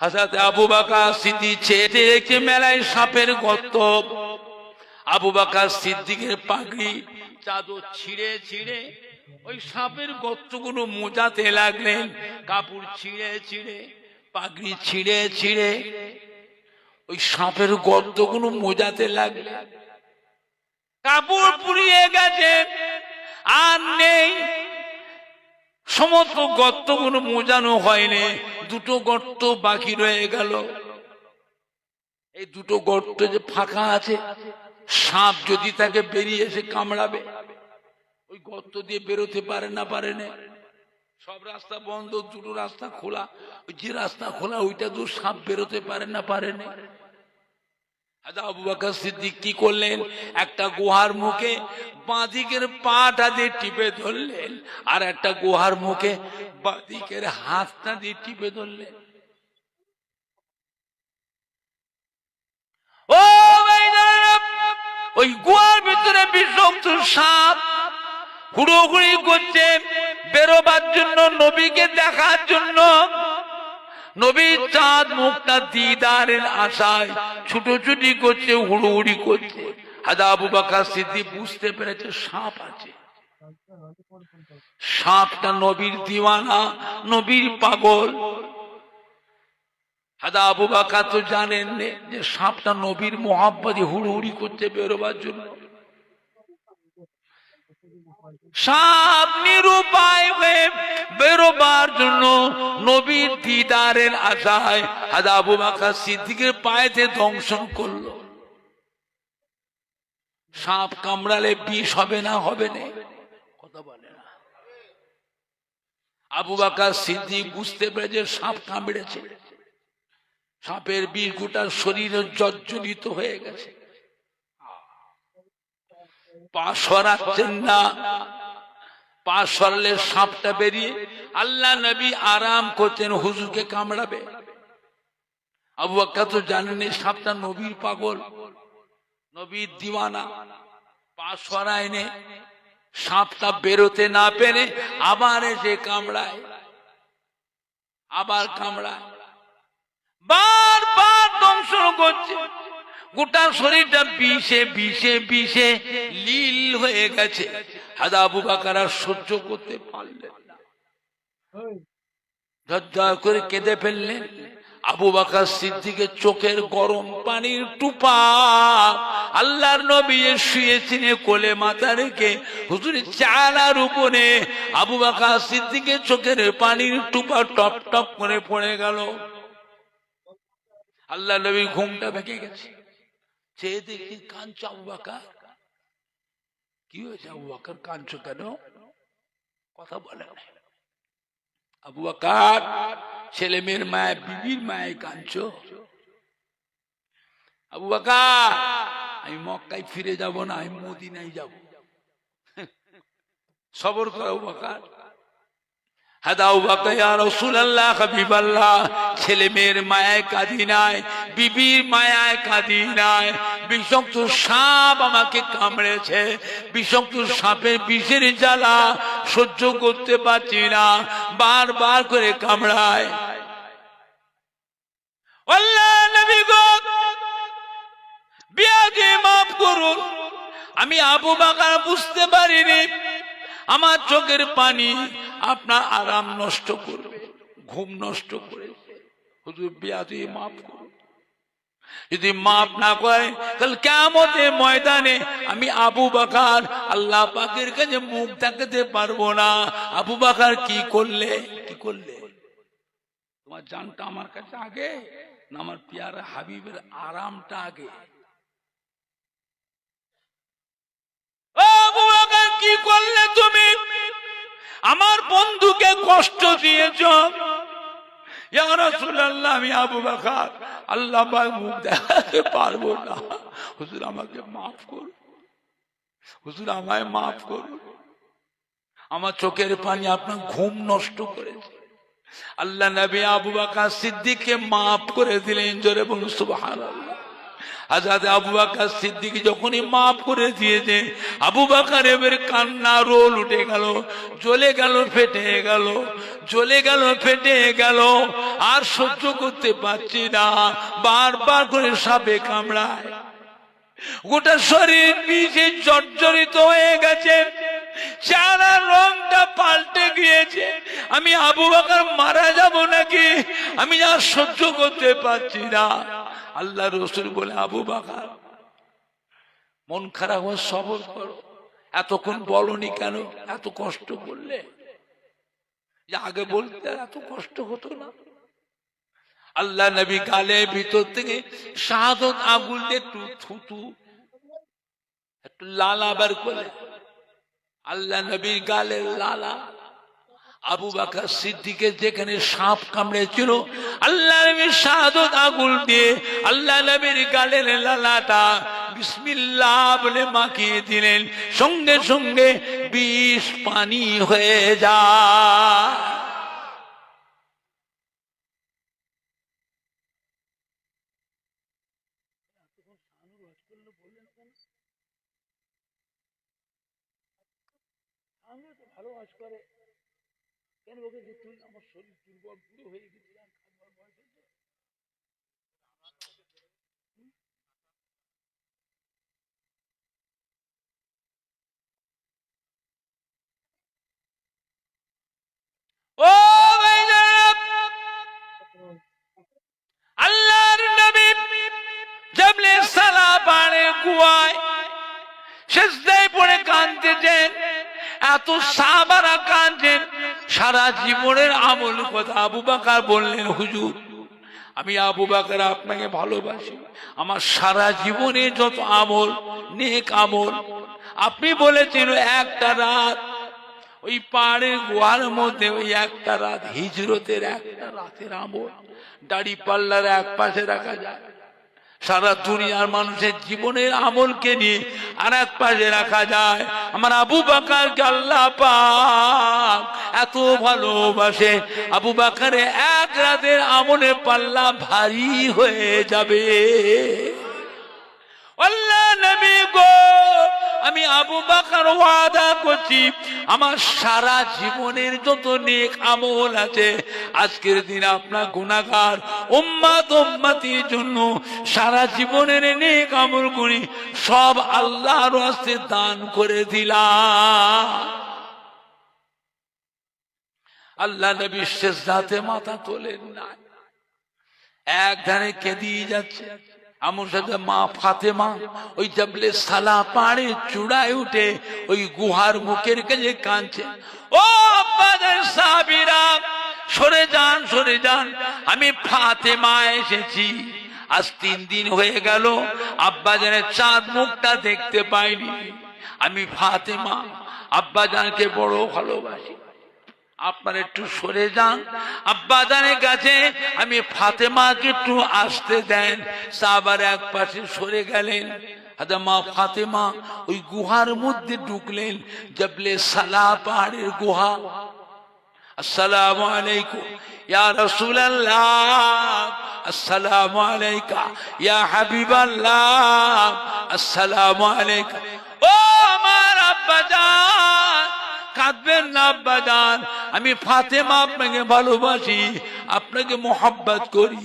হযরত আবু বকর সিদ্দিক চেয়ে দেখে মেলায় সাপের গর্ত। আবু বকর সিদ্দিকের পাগড়ি চাদর ছিঁড়ে ছিঁড়ে ওই সাপের গর্তগুলো মোজাতে লাগলেন। কাপড় ছিঁড়ে ছিঁড়ে পাগড়ি ছিঁড়ে ছিঁড়ে ওই সাপের গর্তগুলো মোজাতে লাগলেন। কাপড় পুড়িয়ে গেছে, আর নেই। সমস্ত গর্তগুলো মোজানো হয়নি, দুটো গর্ত বাকি রয়ে গেল। এই দুটো গর্ত যে ফাঁকা আছে, সাপ যদি তাকে বেরিয়ে এসে কামড়াবে, ওই গর্ত দিয়ে বেরোতে পারে না, পারে না। সব রাস্তা বন্ধ, দুটো রাস্তা খোলা। ওই যে রাস্তা খোলা ওইটা তো সাপ বেরোতে পারে না, পারে না। আবু বকর সিদ্দিক কি করলেন? একটা গুহার মুখে বাঁদিকের পাটা দিয়ে টিপে ধরলেন, আর একটা গুহার মুখে বাঁদিকের হাতটা দিয়ে টিপে ধরলেন। ও ওই গুহার ভিতরে বিষাক্ত সাপ হুড়োহুড়ি করছে বেরোবার জন্য, নবীকে দেখার জন্য। নবীর চাঁদ মুখটা দিদারের আশায় ছুটোছুটি করছে, হুড়োহুড়ি করছে। হযরত আবু বকর সিদ্দিক বুঝতে পেরেছে সাপ আছে। সাপটা নবীর দিওয়ানা, নবীর পাগল। হযরত আবু বকর তো জানেন যে সাপটা নবীর মোহাব্বতে হুড়োহুড়ি করছে বেরোবার জন্য। সাপ নিরুপায় হয়ে বেরোবার জন্য নবীর দিদারের আশায় হযরত আবু বকর সিদ্দিকের পায়েতে দংশন করলো। সাপ কামড়ালে বিষ হবে না, হবে না? কথা বলে না। আবু বকর সিদ্দিক বুঝতে পেরেছে সাপ কামড়েছে। সাপের বিষ গোটা শরীরে জর্জরিত হয়ে গেছে। পা সরাচ্ছেন না, পা সরালে সাপটা বেরিয়ে আল্লাহ নবী আরাম করছেন, হুজুরকে কামড়াবে। আবু বকর তো জানেন সাপটা নবীর পাগল, নবীর দিওয়ানা। পা সরায় নে, সাপটা বেরোতে না পেরে আবার এসে কামড়ায়, আবার কামড়ায়, বারবার দংশন করছে। গোটা শরীরটা বিষে বিষে বিষে লীল হয়ে গেছে। হযরত আবু বকর আর সহ্য করতে পারলেন না, ঝরঝর করে কেঁদে ফেললেন। আবু বকর সিদ্দিকের চোখের গরম পানির টুপা আল্লাহর নবী শুয়েছেন কোলে মাথা রেখে, হুজুরের চালার উপরে আবু বকর সিদ্দিকের চোখের পানির টুপা টপ টপ করে পড়ে গেল। আল্লাহ নবী ঘুমটা ভেঙে গেছে, চেয়ে দেখি কাঁদছে আবু বকর। কি হয়েছে আবু বকর, কাঁদছো কেন? কথা বলে না। আবু বকর, ছেলে মেয়ের মায়ে, বিবির মায়ে কাঁদছো? আবু বকর, আমি মক্কায় ফিরে যাব না, আমি মদিনায় যাব। সবর করো আবু বকর। আবু বকর, ইয়া রাসূলুল্লাহ, হাবিবাল্লাহ, ছেলে মেয়ের মায়ায় কাঁদি নাই, বিবির মায়ায় কাঁদি নাই। বিষাক্ত সাপ আমাকে কামড়েছে, বিষাক্ত সাপের বিষের জ্বালা সহ্য করতে পারছি না, বারবার করে কামড়ায়। আল্লাহ নবী গো, বিয়াকে মাফ করুন, আমি আবু বকর বুঝতে পারিনি আমার চোখের পানি আপনার আরাম নষ্ট করবে, ঘুম নষ্ট করে। হুজুর বিয়াকে মাফ করুন। যদি মাফ না করে কাল কিয়ামতের ময়দানে আমি আবু বকর আল্লাহ পাকের কাছে মুখ দেখাতে পারবো না। আবু বকর কি করলে, কি করলে? তোমার জানটা আমার কাছে আগে না আমার পিয়ারা হাবিবের আরামটা আগে? আবু বকর কি করলে তুমি? আমার বন্ধুকে কষ্ট দিয়েছ। ইয়া রাসূলুল্লাহ, আমি আবু বকর আল্লাহ পাক মুখ দেখাতে পারবো না। হুজুর আমাকে মাফ করুন, হুজুর আমায় মাফ করুন। আমার চোখের পানি আপনার ঘুম নষ্ট করেছে। আল্লাহ নবী আবু বকর সিদ্দিককে মাফ করে দিলেন। জোরে বলুন সুবহানাল্লাহ। হযরত আবু বকর সিদ্দিক যখনই মাফ করে দিয়েছে, আবু বকর এর কান্না রোল উঠে গেল, জ্বলে গেল, ফেটে গেল, জ্বলে গেল, ফেটে গেল। আর সহ্য করতে পারছি না, বারবার করে সাপে কামড়ায়, গোটা শরীর বিষে জর্জরিত হয়ে গেছে, চেহারা রংটা পাল্টে গিয়েছে। আমি আবু বকর মারা যাব নাকি, আমি আর সহ্য করতে পারছি না। আল্লাহ রাসূল বলে, আবু বকর মন খারাপ হয়ে সবর করো, এতক্ষণ বলনি কেন, এত কষ্ট করলে, আগে বলতে এত কষ্ট হতো না। আল্লাহ নবী গালের ভিতর থেকে শাহাদত আঙ্গুল দিয়ে একটু থুতু, একটু লালা বার করে, আল্লাহ নবীর গালের লালা আবু বকর সিদ্দিকের যেখানে সাপ কামড়েছিল, আল্লাহ নবীর শাহাদত আঙ্গুল দিয়ে আল্লাহ নবীর গালের লালাটা বিসমিল্লাহ বলে মাখিয়ে দিলেন, সঙ্গে সঙ্গে বিষ পানি হয়ে যায়। ভালো কাজ করে কেন, ওকে যে তুই আমার শরীর দুর্বল পুরো হয়ে গেছে, ও আল্লাহর নবী জবলে সালা পাড়ে কুয়ায় সিজদায় পড়ে কাঁদতেছেন, এত সাহাবারা কাঁদছেন। সারা জীবনের আমল কথা আবু বকর বললেন, হুজুর আমি আবু বকর আপনাকে ভালোবাসি, আমার সারা জীবনে যত আমল নেক আমল, আপনি বলেছেন একটা রাত ওই পাহাড়ের গুহার মধ্যে, ওই একটা রাত হিজরতের একটা রাতের আমল দাড়ি পাল্লার এক পাশে রাখা যায়, সারা দুনিয়ার মানুষের জীবনের আমলকে নিয়ে আর এক পাশে রাখা যায়। আমার আবু বকরকে আল্লাহ পাক এত ভালোবাসে, আবু বকরে এক রাতের আমলের পাল্লা ভারী হয়ে যাবে। আল্লাহ নবী গো, আমি আবু বকর ওয়াদা করছি, আমার সারা জীবনের যত নেক আমল আছে, আজকের দিন আপনার গুনাহগার উম্মত উম্মতির জন্য সারা জীবনের নেক আমল করি সব আল্লাহর রাস্তে দান করে দিলাম। আল্লাহ নবী সিজদাতে মাথা তোলেন না, এক ধারে কেঁদিয়ে যাচ্ছে। আমার সাথে মা ফাতেমা ওই জবলে সালা পাড়ে চূড়ায় উঠে ওই গুহার মুখের কাছে কাঁদছে, ও আব্বাজান সাহাবীরা সরে যান, সরে যান, আমি ফাতেমা এসেছি। আজ 3 দিন হয়ে গেল আব্বাজানের চাঁদ মুখটা দেখতে পাইনি। আমি ফাতেমা আব্বাজানকে বড় ভালোবাসি, আপনারা একটু সরে যান আব্বাজানের কাছে, আমি ফাতেমাকে একটু আসতে দেন। সাহাবারা এক পাশে সরে গেলেন, মা ফাতেমা ওই গুহার মধ্যে ঢুকলেন, জবলে সালা পাহাড়ের গুহা। আসসালামু আলাইকুম ইয়া রাসূলুল্লাহ, আসসালামু আলাইকা ইয়া হাবিবাল্লাহ, আসসালামু আলাইকা। ও আমার আব্বাজান, কাঁদবেন না আব্বাজান, আমি ফাতেমা আপনাকে ভালোবাসি, আপনাকে মোহাব্বত করি।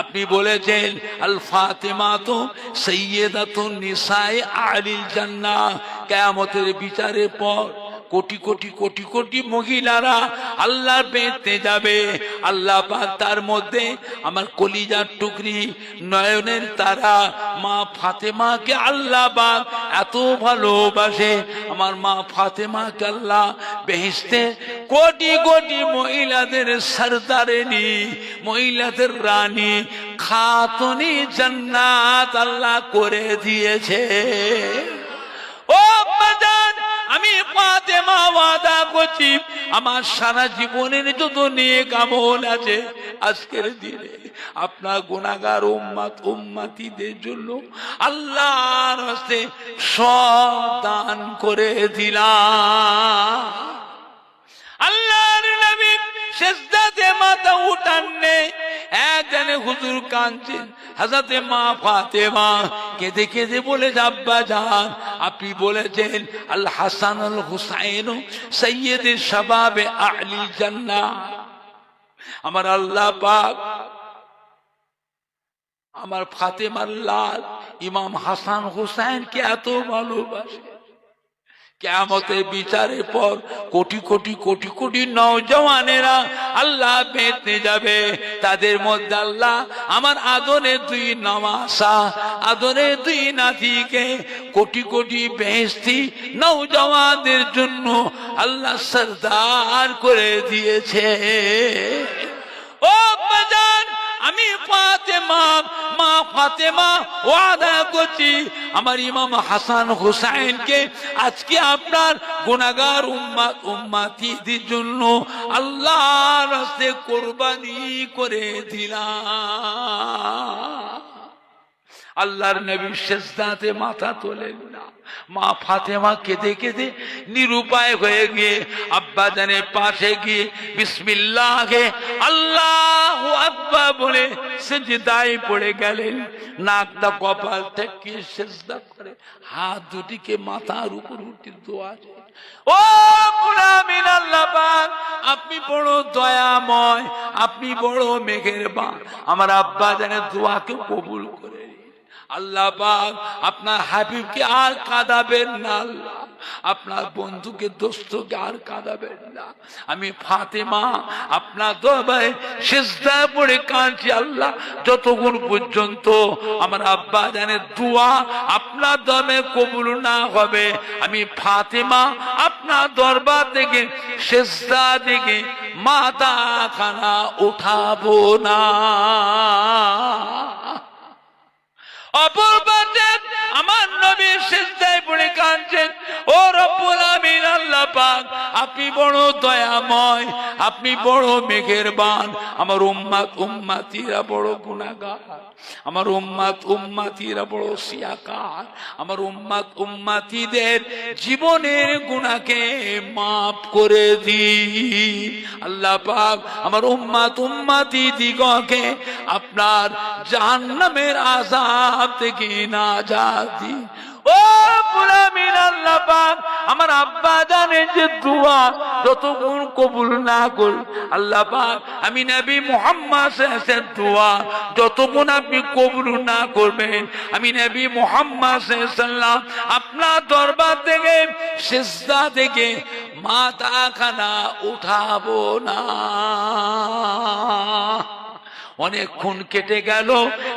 আপনি বলেছেন আল ফাতেমা তো সাইয়্যিদাতুন নিসায়ে আহলিল জান্নাহ, কিয়ামতের বিচারের পর কোটি কোটি কোটি কোটি মহিলারা আল্লাহর বেহেশতে যাবে, আল্লাহ পাক তার মধ্যে আমার কলিজার টুকরি নয়নের তারা মা ফাতেমাকে আল্লাহ পাক এত ভালোবাসে। আমার মা ফাতেমাকে আল্লাহ বেহেশতে কোটি কোটি মহিলাদের সরদারিনী, মহিলাদের রানী, খাতুনি জান্নাত আল্লাহ করে দিয়েছে। ও বাজান, আমি ফাতেমা ওয়াদা করছি, আমার সারা জীবনের যত নেক আমল আছে আজকের দিনে আপনার গুনাহগার উম্মত উম্মতিদের জন্য আল্লাহর রাস্তায় সব দান করে দিলাম। আল্লাহর নবী সিজদাতে মাথা উঠাননি, একজনে হুজুর কাঁদছেন, হযরতে মা ফাতেমা কেঁদে কেঁদে বলে, আব্বা জান আপনি বলেছেন আল হাসান আল হুসাইন সাইয়্যিদে শাবাবে আহলি জান্নাহ। আমার আল্লাহ পাক আমার ফাতেমার লাল ইমাম হাসান হুসাইনকে এত ভালোবাসে, কিয়ামতের বিচারের পর কোটি কোটি কোটি কোটি নওজওয়ানেরা আল্লাহ পেতে যাবে, তাদের মধ্যে আল্লাহ আমার আদরের দুই নওয়াসা, আদরের দুই নাতিকে কোটি কোটি বেহেশতি নওজওয়ানদের জন্য আল্লাহ সরদার করে দিয়েছে। ও বাজান, আমি ফাতেমা, মা ফাতেমা ওয়াদা করছি আমার ইমাম হাসান হুসাইনকে আজকে আপনার গুনাহগার উম্মত উম্মতিদের জন্য আল্লাহর রাস্তায় কুরবানি করে দিলাম। আল্লাহর নবী সিজদাতে মাথা তোলেন না। মা ফাতেমা কেঁদে কেঁদে নিরুপায় হয়ে গিয়ে আব্বা জানের পাশে গিয়ে বিসমিল্লাহে আল্লাহু আকবার বলে সিজদায় পড়ে গেলেন। নাকটা কপাল থেকে সিজদা করে হাত দুটিকে মাথার উপর উঠিয়ে দোয়া করে, ও গোলামিন আল্লাহ পাক আপনি বড় দয়াময়, আপনি বড় মেহেরবান, আমার আব্বা জানের দোয়াকে কবুল করে আল্লাহ পাক আপনার হাবিবকে আর কাঁদাবেন না, আল্লাহ আপনার বন্ধুকে দোস্তকে আর কাঁদাবেন না। আমি ফাতেমা আপনার দরবারে সিজদায় পড়ে কাঁদছি আল্লাহ, যতক্ষণ পর্যন্ত আমার আব্বা জানের দোয়া আপনার দরবারে কবুল না হবে আমি ফাতেমা আপনার দরবার থেকে সিজদা থেকে মাথা খানা উঠাবো না। অপরপাশে আমার নবী সিজদায় পড়ে কাঁদছেন, ও রব্বুল আমিন আল্লাহ পাক আপনি বড় দয়াময়, আপনি বড় মেহেরবান, আমার উম্মত উম্মতিরা বড় গুনাহগার, আমার উম্মত উম্মতিরা বড় সিয়াকার, আমার উম্মত উম্মতিদের জীবনের গুনাহকে মাফ করে দিন আল্লাহ পাক, আমার উম্মত উম্মতি দিগকে আপনার জাহান্নামের আযাব থেকে নাজাত দিন। ও পুরামিন আল্লাহ পাক আমার আব্বা জানের যে দোয়া যতক্ষণ কবুল না কর আল্লাহ পাক আমি নবী মুহাম্মদ সাল্লাল্লাহু আলাইহি ওয়াসাল্লামের দোয়া যতক্ষণ আপনি কবুল না করবেন আমি নবী মুহাম্মদ সাল্লাল্লাহু আলাইহি ওয়াসাল্লাম আপনার দরবার থেকে সিজদা থেকে মাথা খানা উঠাবো না। অনেকক্ষণ কেটে গেল,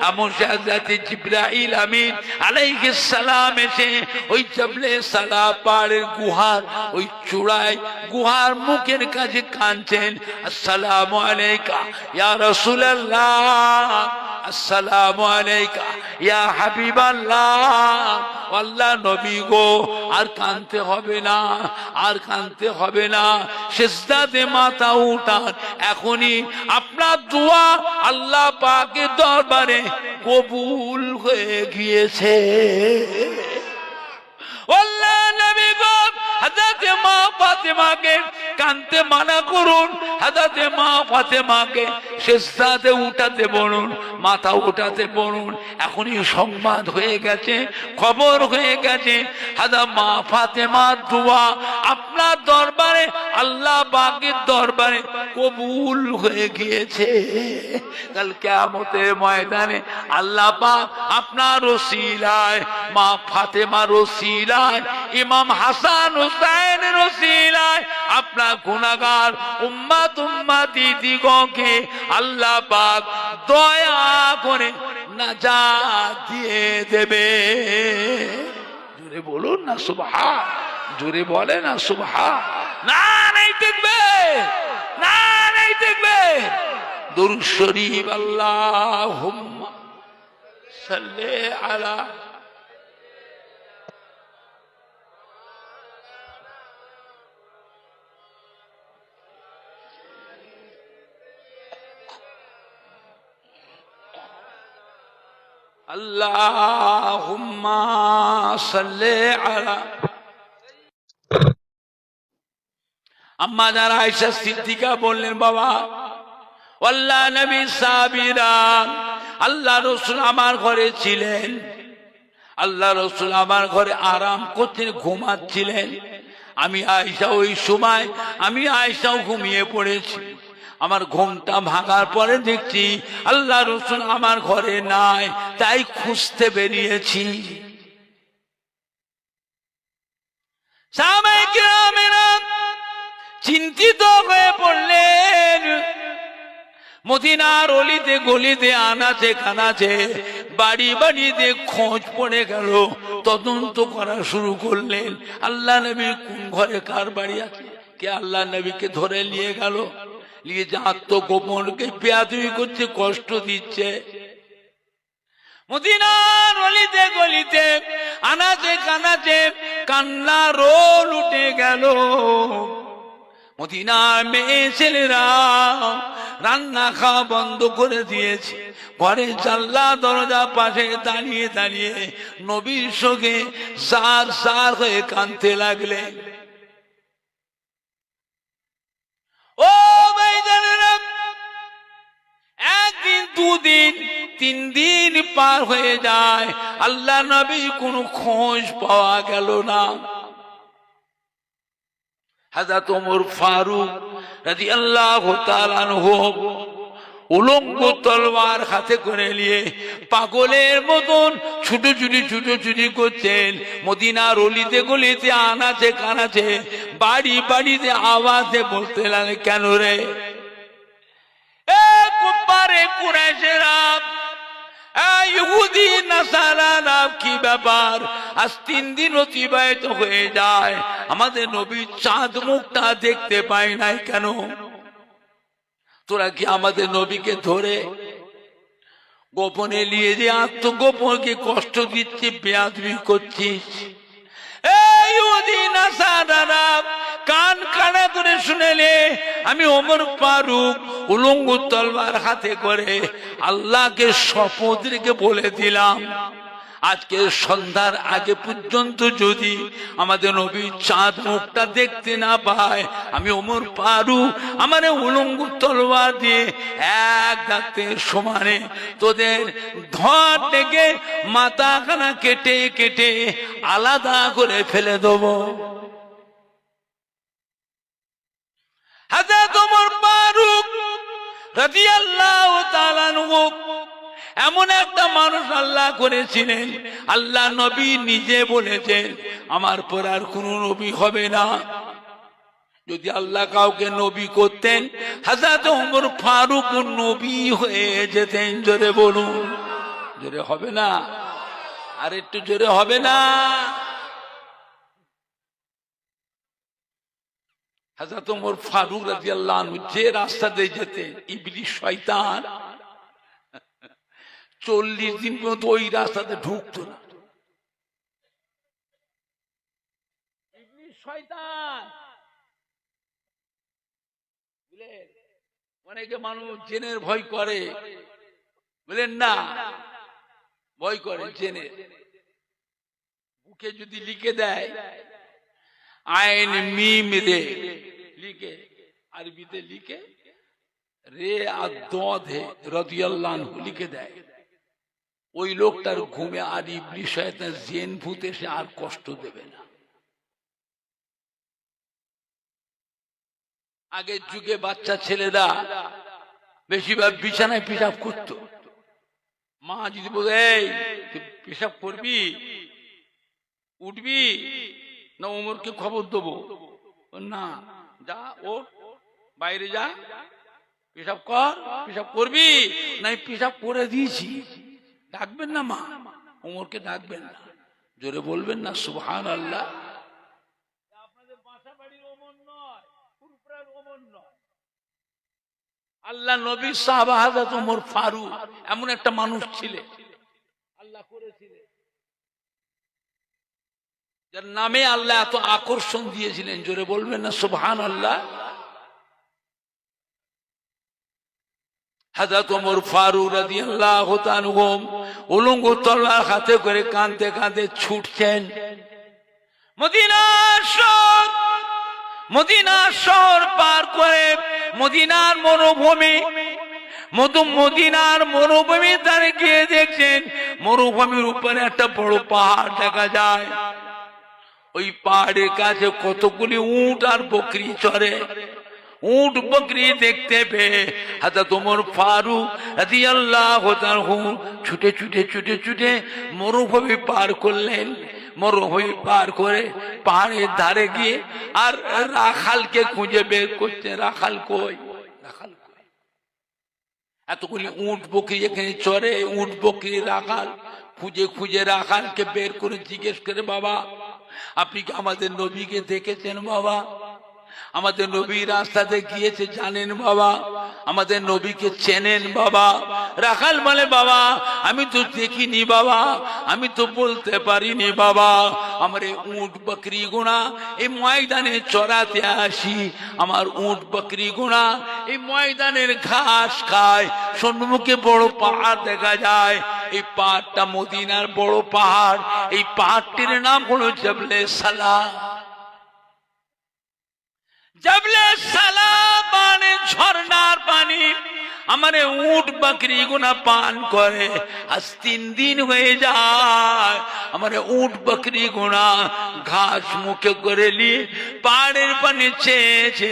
এমন হযরত জিবরাইল আমিন আলাইহিস সালাম এসে ওই জবলে সালা পাহাড়ের গুহার ওই চূড়ায় গুহার মুখের কাছে কাঁদছেন, আসসালামু আলাইকা ইয়া রাসূলুল্লাহ, আসসালামু আলাইকা ইয়া হাবিবাল্লাহ। আল্লাহ নবী গো আর কাঁদতে হবে না, আর কাঁদতে হবে না, সিজদাতে মাথা উঠান, এখনই আপনার দোয়া আল্লাহ পাকের দরবারে কবুল হয়ে গিয়েছে। আল্লাহ নবী গো হযরত মা ফাতেমাকে কাঁদতে মানা করুন, হযরত মা ফাতেমাকে সিজদাতে উঠাতে বলুন, মাথা উঠাতে বলুন। এখনই সংবাদ হয়ে গেছে, খবর হয়ে গেছে, হযরত মা ফাতেমার দোয়া আপনার দরবারে আল্লাহ পাকের দরবারে কবুল হয়ে গিয়েছে। কাল কিয়ামতের ময়দানে আল্লাহ পাক আপনার ওসিলায়, মা ফাতেমার ওসিলায়, ইমাম হাসান হুসাইনের ওসিলায় আপনার গুনাহগার উম্মত উম্মতি দিগকে আল্লাহ পাক দয়া করে নাজাত দিয়ে দেবে। জোরে বলুন না সুবহান, জোরে বলে না সুবহান। না নাই দেখবে, না নাই দেখবে। দুরূদ শরীফ আল্লাহুম্মা সাল্লি আলা আল্লাহুম্মা সাল্লি আলা। আম্মা যারা আয়েশা সিদ্দিকা বললেন, বাবা আল্লাহ নবী সাহাবীরা আল্লাহ রাসূল আমার ঘরে ছিলেন, আল্লাহ রাসূল আমার ঘরে আরাম করতে ঘুমাচ্ছিলেন। আমি আয়েশা ওই সময় আমি আয়েশাও ঘুমিয়ে পড়েছি। আমার ঘুমটা ভাঙার পরে দেখছি আল্লাহ রাসূল আমার ঘরে নাই, তাই খুঁজতে বেরিয়েছি। সাহাবায়ে কিরামেরা চিন্তিত হয়ে পড়লেন। মদিনার অলিতে গলিতে আনাচে কানাচে বাড়ি বাড়িতে খোঁজ পড়ে গেল, তদন্ত করা শুরু করলেন। আল্লাহ নবী কোন ঘরে কার বাড়ি আছে, কে আল্লাহ নবীকে ধরে নিয়ে গেল, নিয়ে যে আত্মগোপনকে বেয়াদবি করছে, কষ্ট দিচ্ছে। মদিনার অলিতে গলিতে আনাচে কানাচে কান্না রোল উঠে গেল। মদিনার মেয়ে ছেলেরা রান্না খাওয়া বন্ধ করে দিয়েছে, ঘরে জানলা দরজা পাশে দাঁড়িয়ে দাঁড়িয়ে নবীর সঙ্গে সার সার হয়ে কাঁদতে লাগলে। ও ভাইজানেরা, একদিন দুদিন তিন দিন পার হয়ে যায়, আল্লাহ নবী কোনো খোঁজ পাওয়া গেল না। হযরত ওমর ফারুক রাদিয়াল্লাহু তাআলা আনহু উলঙ্গ তলোয়ার হাতে করে নিয়ে পাগলের মতন ছুটোছুটি করছেন। মদিনার অলিতে গলিতে আনাচে কানাচে বাড়ি বাড়িতে আওয়াজে বলতে লাগে, কেন রে এ কুফারে কুরাইশেরা, ইহুদি নাসারারা, কি ব্যাপার? আজ 3 দিন অতিবাহিত হয়ে যায়, আমাদের নবীর চাঁদ মুখটা দেখতে পাই নাই কেন? তোরা কি আমাদের নবীকে ধরে গোপনে নিয়ে যে আত্মগোপনকে কষ্ট দিচ্ছে, বেয়াদবি করছিস? এই ইহুদি নাসারারা কান কানা করে শুনেলে, আমি ওমর ফারুক উলঙ্গ তলোয়ার হাতে করে আল্লাহকে শপথ রেখে বলে দিলাম, আজকে সন্ধ্যার আগে পর্যন্ত যদি আমাদের নবী চাঁদ মুখটা দেখতে না পায়, আমি ওমর ফারুক আমার উলঙ্গ তলোয়ার দিয়ে এক দাঁতের সমানে তোদের ধর থেকে মাথাখানা কেটে কেটে আলাদা করে ফেলে দেবো। হযরত ওমর ফারুক রাদিয়াল্লাহু তাআলা আনহু এমন একটা মানুষ আল্লাহ করেছিলেন, আল্লাহ নবী নিজে বলেছেন আমার পর আর কোন নবী হবে না। যদি আল্লাহ কাউকে নবী করতেন, হযরত ওমর ফারুক নবী হয়ে যেতেন। জোরে বলুন, জোরে হবে না? আর একটু জোরে হবে না? হযরত ওমর ফারুক রাদিয়াল্লাহু আনহু যে রাস্তা দিয়ে যেতেন, ইবলিস শয়তান 40 দিন পর্যন্ত ওই রাস্তাতে ঢুকতো না। ইবলিস শয়তান, বুঝলেন? অনেকে মানুষ জেনের ভয় করে, বলেন না, ভয় করে জেনের। বুকে যদি লিখে দেয় আইন মিম রে লিখে, আরবিতে লিখে রে আর দে রাদিয়াল্লাহু আনহু লিখে দেয়, ওই লোকটার ঘুমে আর ইবলিস শয়তান জিন ভূত এসে আর কষ্ট দেবে না। আগের যুগে বাচ্চা ছেলেরা বেশিরভাগ বিছানায় পেশাব করত। মা যদি বলে এই তুই পেশাব করবি, উঠবি না ওমরকে খবর দেবো, না যা ও বাইরে যা, পেশাব কর, পেশাব করবি না পেশাব করে দিয়েছি, ডাকবেন না মা, ওমরকে ডাকবেন না। জোরে বলবেন না সুবহানাল্লাহ। আপনাদের বাসা বাড়ির ওমর নয়, ফুরফুরার ওমর নয়। আল্লাহ নবী সাহাবা হযরত ওমর ফারুক এমন একটা মানুষ ছিলেন, আল্লাহ করেছিলেন, যার নামে আল্লাহ এত আকর্ষণ দিয়েছিলেন। জোরে বলবেন না সুবহানাল্লাহ। হযরত ওমর ফারুক রাদিয়াল্লাহু তাআলা আনহু উলঙ্গ তলোয়ার হাতে করে কাঁদতে কাঁদতে ছুটছেন মদিনার শহর পার করে। মদিনার মরুভূমি মদিনার মরুভূমি ধারে গিয়ে দেখছেন মরুভূমির উপরে একটা বড় পাহাড় দেখা যায়। ওই পাহাড়ের কাছে কতগুলি উট আর বকরি চড়ে। উট বকরি দেখতে পেয়ে হযরত ওমর ফারুক রাদিয়াল্লাহু তাআলা ছুটে ছুটে ছুটে ছুটে মরুভূমি পার করলেন। মরুভূমি পার করে পাহাড়ের ধারে গিয়ে আর রাখালকে খুঁজে বের করতে, রাখাল কই, রাখাল কই। এতগুলি উট বকরি এখানে চড়ে, উট বকরি রাখাল খুঁজে খুঁজে রাখালকে বের করে জিজ্ঞেস করে, বাবা আপনি কি আমাদের নবীকে দেখেছেন? বাবা আমাদের নবী রাস্তাতে গিয়েছে জানেন? বাবা আমাদের নবীকে চেনেন? বাবা রাখাল বলে, বাবা আমি তো দেখিনি, বাবা আমি তো বলতে পারিনি, বাবা আমার উট বকরি গুণা এই ময়দানে চড়াতে আসি, আমার উট বকরি গুণা এই ময়দানের ঘাস খায়, সম্মুখে বড় পাহাড় দেখা যায়, এই পাহাড়টা মদিনার বড় পাহাড়, এই পাহাড়টির নাম হলো জবলে সালাম। জবলে সালাম মানে ঝর্ণার পানি। আমার উট বকরি গুনা পান করে আজ 3 দিন হয়ে যায়। আমার উট বকরি গুনা ঘাস মুখে করে লি পাহাড়ের পানি চেয়েছে,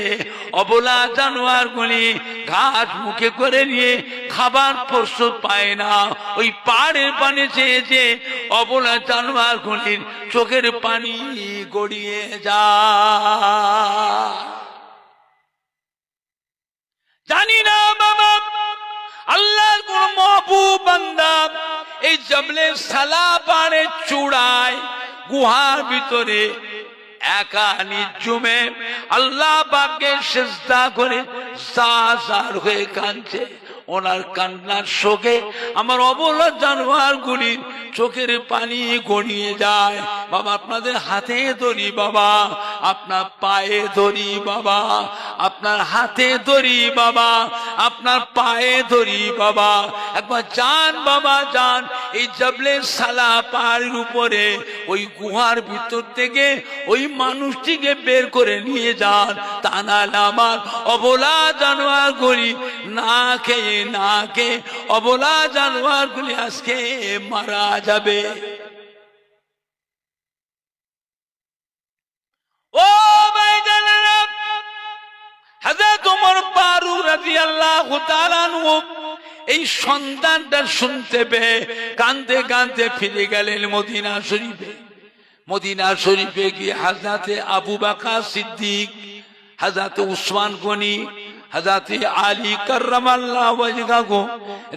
অবলা জানোয়ার গুলি ঘাস মুখে করে নিয়ে খাবার প্রস্তুত পায় না, ওই পাহাড়ের পানি চেয়েছে, অবলা জানোয়ার গুলির চোখের পানি গড়িয়ে যায়। জানি না বাবা আল্লাহর কোন মাহবুব বান্দা এই জবলে সালাম পাহাড়ের চূড়ায় গুহার ভিতরে একা নিঝুমে আল্লাহ পাককে সিজদা করে সার হয়ে কাঁদছে। ওনার কান্নার শোকে আমার অবলা জানোয়ার গুলির চোখের পানি গড়িয়ে যায়। বাবা আপনাদের হাতে ধরি, বাবা আপনার পায়ে ধরি, বাবা আপনার হাতে ধরি, বাবা আপনার পায়ে ধরি, বাবা একবার যান, বাবা যান এই জবলে সালাম পাহাড়ের উপরে ওই গুহার ভিতর থেকে ওই মানুষটিকে বের করে নিয়ে যান, তা নাহলে আমার অবলা জানোয়ার গুলি না খেয়ে না খেয়ে অবলা জানোয়ার গুলি আজকে মারা যাবে। ও ভাইজানেরা, হযরত ওমর ফারুক রাদিয়াল্লাহু তাআলা আনহু এই সন্তানটা শুনতে পেয়ে কাঁদতে কাঁদতে ফিরে গেলেন মদিনা শরীফে। মদিনা শরীফে গিয়ে হযরতে আবু বকর সিদ্দিক, হযরতে উসমান গনি, হযরতে আলী কাররামাল্লাহু ওয়াজহাহু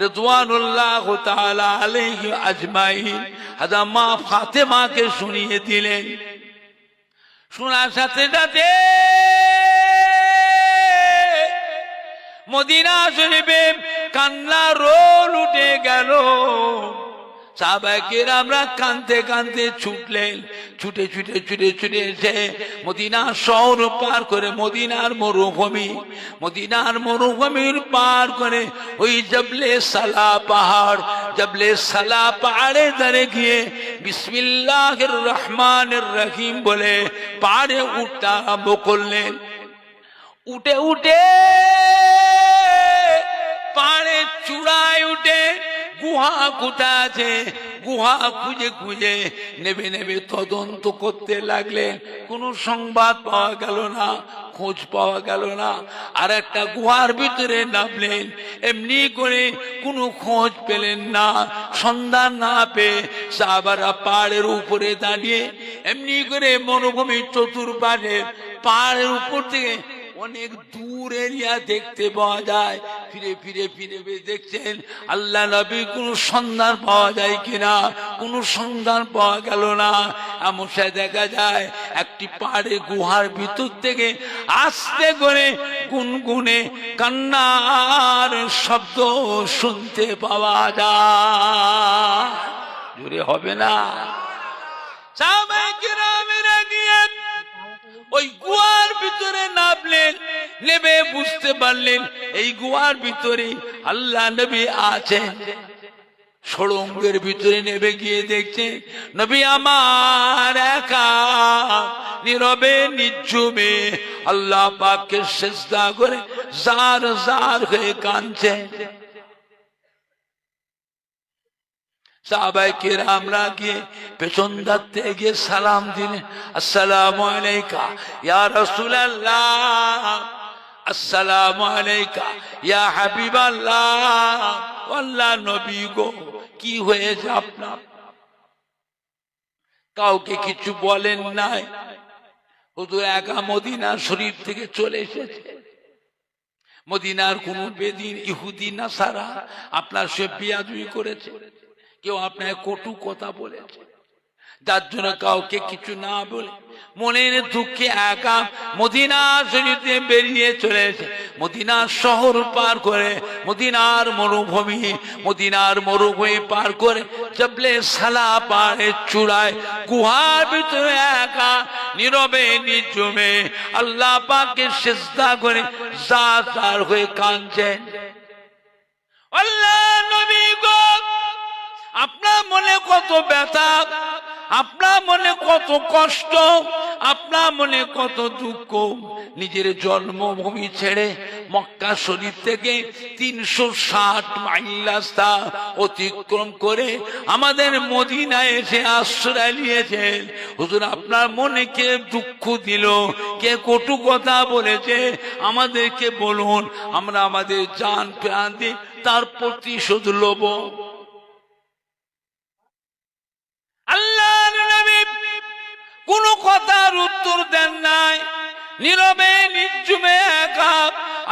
রিদওয়ানুল্লাহি তাআলা আলাইহি আজমাইন হযরত মা ফাতেমাকে শুনিয়ে দিলেন। শোনার সাথে সাথে মদিনা শরীফে কান্না রোল উঠে গেল। সাহাবায়ে কেরামরা কাঁদতে কাঁদতে ছুটলেন, ছুটে ছুটে ছুটে ছুটে এসে মদিনা শহর পার করে মদিনার মরুভূমির পার করে ওই জবলে সালাম পাহাড়, জবলে সালাম পাহাড়ে ধারে গিয়ে বিসমিল্লাহির রহমানির রহিম বলে পাহাড়ে উঠতে আরম্ভ করলেন। উঠে উঠে পাহাড়ের চূড়ায় উঠে গুহা কোথায় আছে গুহা খুঁজে খুঁজে নেবে নেবে তদন্ত করতে লাগলেন। কোনো সংবাদ পাওয়া গেল না, খোঁজ পাওয়া গেল না। আর একটা গুহার ভিতরে নামলেন, এমনি করে কোনো খোঁজ পেলেন না। সন্ধান না পেয়ে সাহাবারা পাহাড়ের উপরে দাঁড়িয়ে এমনি করে মরুভূমির চতুর্পাশে পাহাড়ের উপর থেকে অনেক দূর এরিয়া দেখতে পাওয়া যায়। ফিরে ফিরে ফিরে দেখছেন আল্লাহ নবী কোন সন্ধান পাওয়া যায় কিনা, কোন সন্ধান পাওয়া গেল না। এমন দেখা যায় একটি পাহাড়ের গুহার ভিতর থেকে আস্তে করে গুনগুনে কান্নার শব্দ শুনতে পাওয়া যায়। জোরে হবে না? সাহাবায়ে কেরামেরা গিয়ে ওই গুহার ভিতরে নামলেন, নেমে বুঝতে পারলেন এই গুহার ভিতরে আল্লাহ নবী আছেন। সুড়ঙ্গের ভিতরে নেমে গিয়ে দেখছে নবী আমার একা নীরবে নিঝুমে আল্লাহ পাককে সিজদা করে জার জার হয়ে কাঁদছে। সাহাবায়ে কেরামরা গিয়ে পেছন ধাতে গিয়ে সালাম দিলেন, আসসালামু আলাইকা ইয়া রাসূলুল্লাহ, আসসালামু আলাইকা ইয়া হাবিবাল্লাহ। আল্লাহ নবী গো, কি হয়েছে আপনার? কাউকে কিছু বলেন নাই, হুজুর একা মদিনা শরীফ থেকে চলে এসেছে। মদিনার কোন বেদিন ইহুদি নাসারা আপনার সে বিয়াদবি করেছে, কেউ আপনার কটু কথা বলেছে, যার জন্য কাউকে কিছু না বলে মনের দুঃখে একা মদিনা শরীফে বেরিয়ে চলেছে। মদিনার শহর পার করে, মদিনার মরুভূমি পার করে জবলে সালা পাড়ে চূড়ায় গুহার ভিতরে একা নীরবে নিঝুমে আল্লাহ পাকে সিজদা করে জাজার হয়ে কাঁদছেন। আল্লাহ নবী গো, আপনার মনে কত ব্যথা, আপনার মনে কত কষ্ট, আপনার মনে কত দুঃখ। নিজের জন্মভূমি ছেড়ে মক্কা শরীফ থেকে 360 মাইল রাস্তা অতিক্রম করে আমাদের মদিনায় এসে আশ্রয় নিয়েছেন। হুজুর আপনার মনে কে দুঃখ দিল, কে কটু কথা বলেছে, আমাদেরকে বলুন, আমরা আমাদের জান প্রাণ দিয়ে তার প্রতিশোধ লব। আল্লাহর নবী কোন কথার উত্তর দেন নাই, নীরবে নিঝুমে একা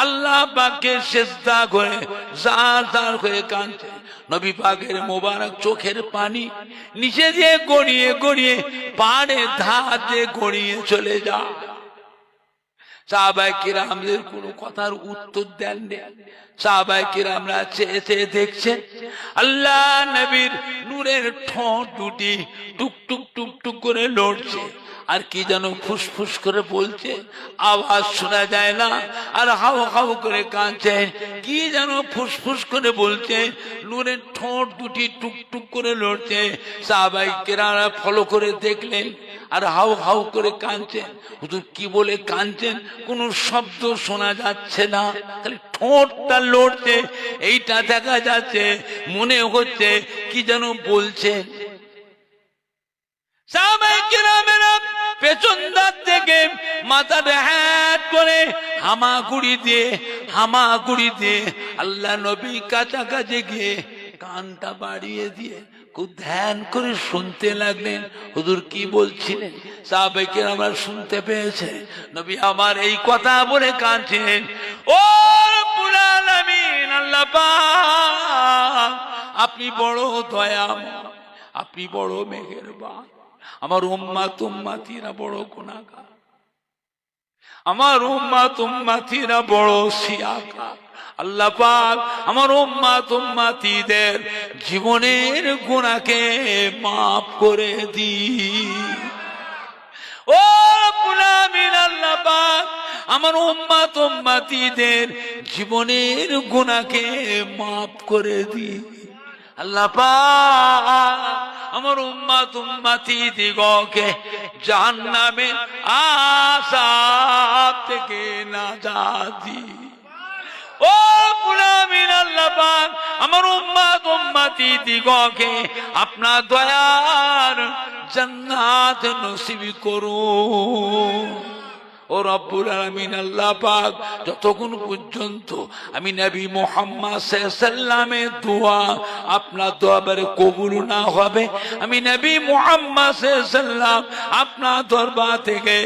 আল্লাহ পাকে সিজদা করে জাজার হয়ে কাঁদছেন। নবী পাকের মোবারক চোখের পানি নিচে দিয়ে গড়িয়ে গড়িয়ে পাড়ে ধাতে গড়িয়ে চলে যায়। সাহাবায়ে কিরামদের কোন কথার উত্তর দেন না। সাহাবায়ে কিরামরা চেয়ে চেয়ে দেখছেন আল্লাহ নবীর নূরের ঠোঁট দুটি টুক টুক টুক টুক করে লড়ছে, আর কি যেন ফুসফুস করে বলছে, আওয়াজ শোনা যায় না, আর হাউ হাউ করে কাঁদছে, কি যেন ফুসফুস করে বলছে, নূরের ঠোঁট দুটি টুক টুক করে লড়ছে। সাহাবায়ে কেরামরা ফলো করে দেখলেন, আর হাউ হাউ করে কাঁদছেন। হুজুর কি বলে কাঁদছেন? কোনো শব্দ শোনা যাচ্ছে না, খালি ঠোঁটটা লড়ছে, এইটা দেখা যাচ্ছে, মনে হচ্ছে কি যেন বলছেন। সাহাবায়ে কেরামেরা পেছন দাঁত থেকে মাথাটা হ্যাট করে হামাগুড়ি দিয়ে আল্লাহ নবী কাছাকাছি গিয়ে কানটা বাড়িয়ে দিয়ে খুব ধ্যান করে শুনতে লাগলেন হুজুর কি বলছিলেন। সাহাবায়ে কেরামরা শুনতে পেয়েছে, নবী আমার এই কথা বলে কাঁদছেন, ও রব্বুল আলামিন, আল্লাহ পাক আপনি বড় দয়াময়, আপনি বড় মেহেরবান। আমার উম্মতিরা বড় গুনাহগার, আমার উম্মতিরা বড় সিয়াকার। আল্লাহ পাক আমার উম্মতিদের জীবনের গুনাহকে মাফ করে দিন। ও রব্বুল আলামিন, আল্লাহ পাক আমার উম্মতিদের জীবনের গুনাহকে মাফ করে দিন। আল্লাহ পাক আমার উম্মতি দিগকে জাহান্নামের আযাব থেকে নাজাত দিন। ও রব্বুল আলামিন, আল্লাহ পাক আমার উম্মতি দিগকে আপনার দয়ার জান্নাত নসিব করুন। ও রব্বুল আলামিন, আল্লাহ পাক যতক্ষণ পর্যন্ত আমি নবী মুহাম্মদ সাল্লাল্লাহু আলাইহি সাল্লামের দোয়া আপনার দরবারে কবুল না হবে, আমি নবী মুহাম্মদ সাল্লাল্লাহু আলাইহি সাল্লাম আপনার দরবার থেকে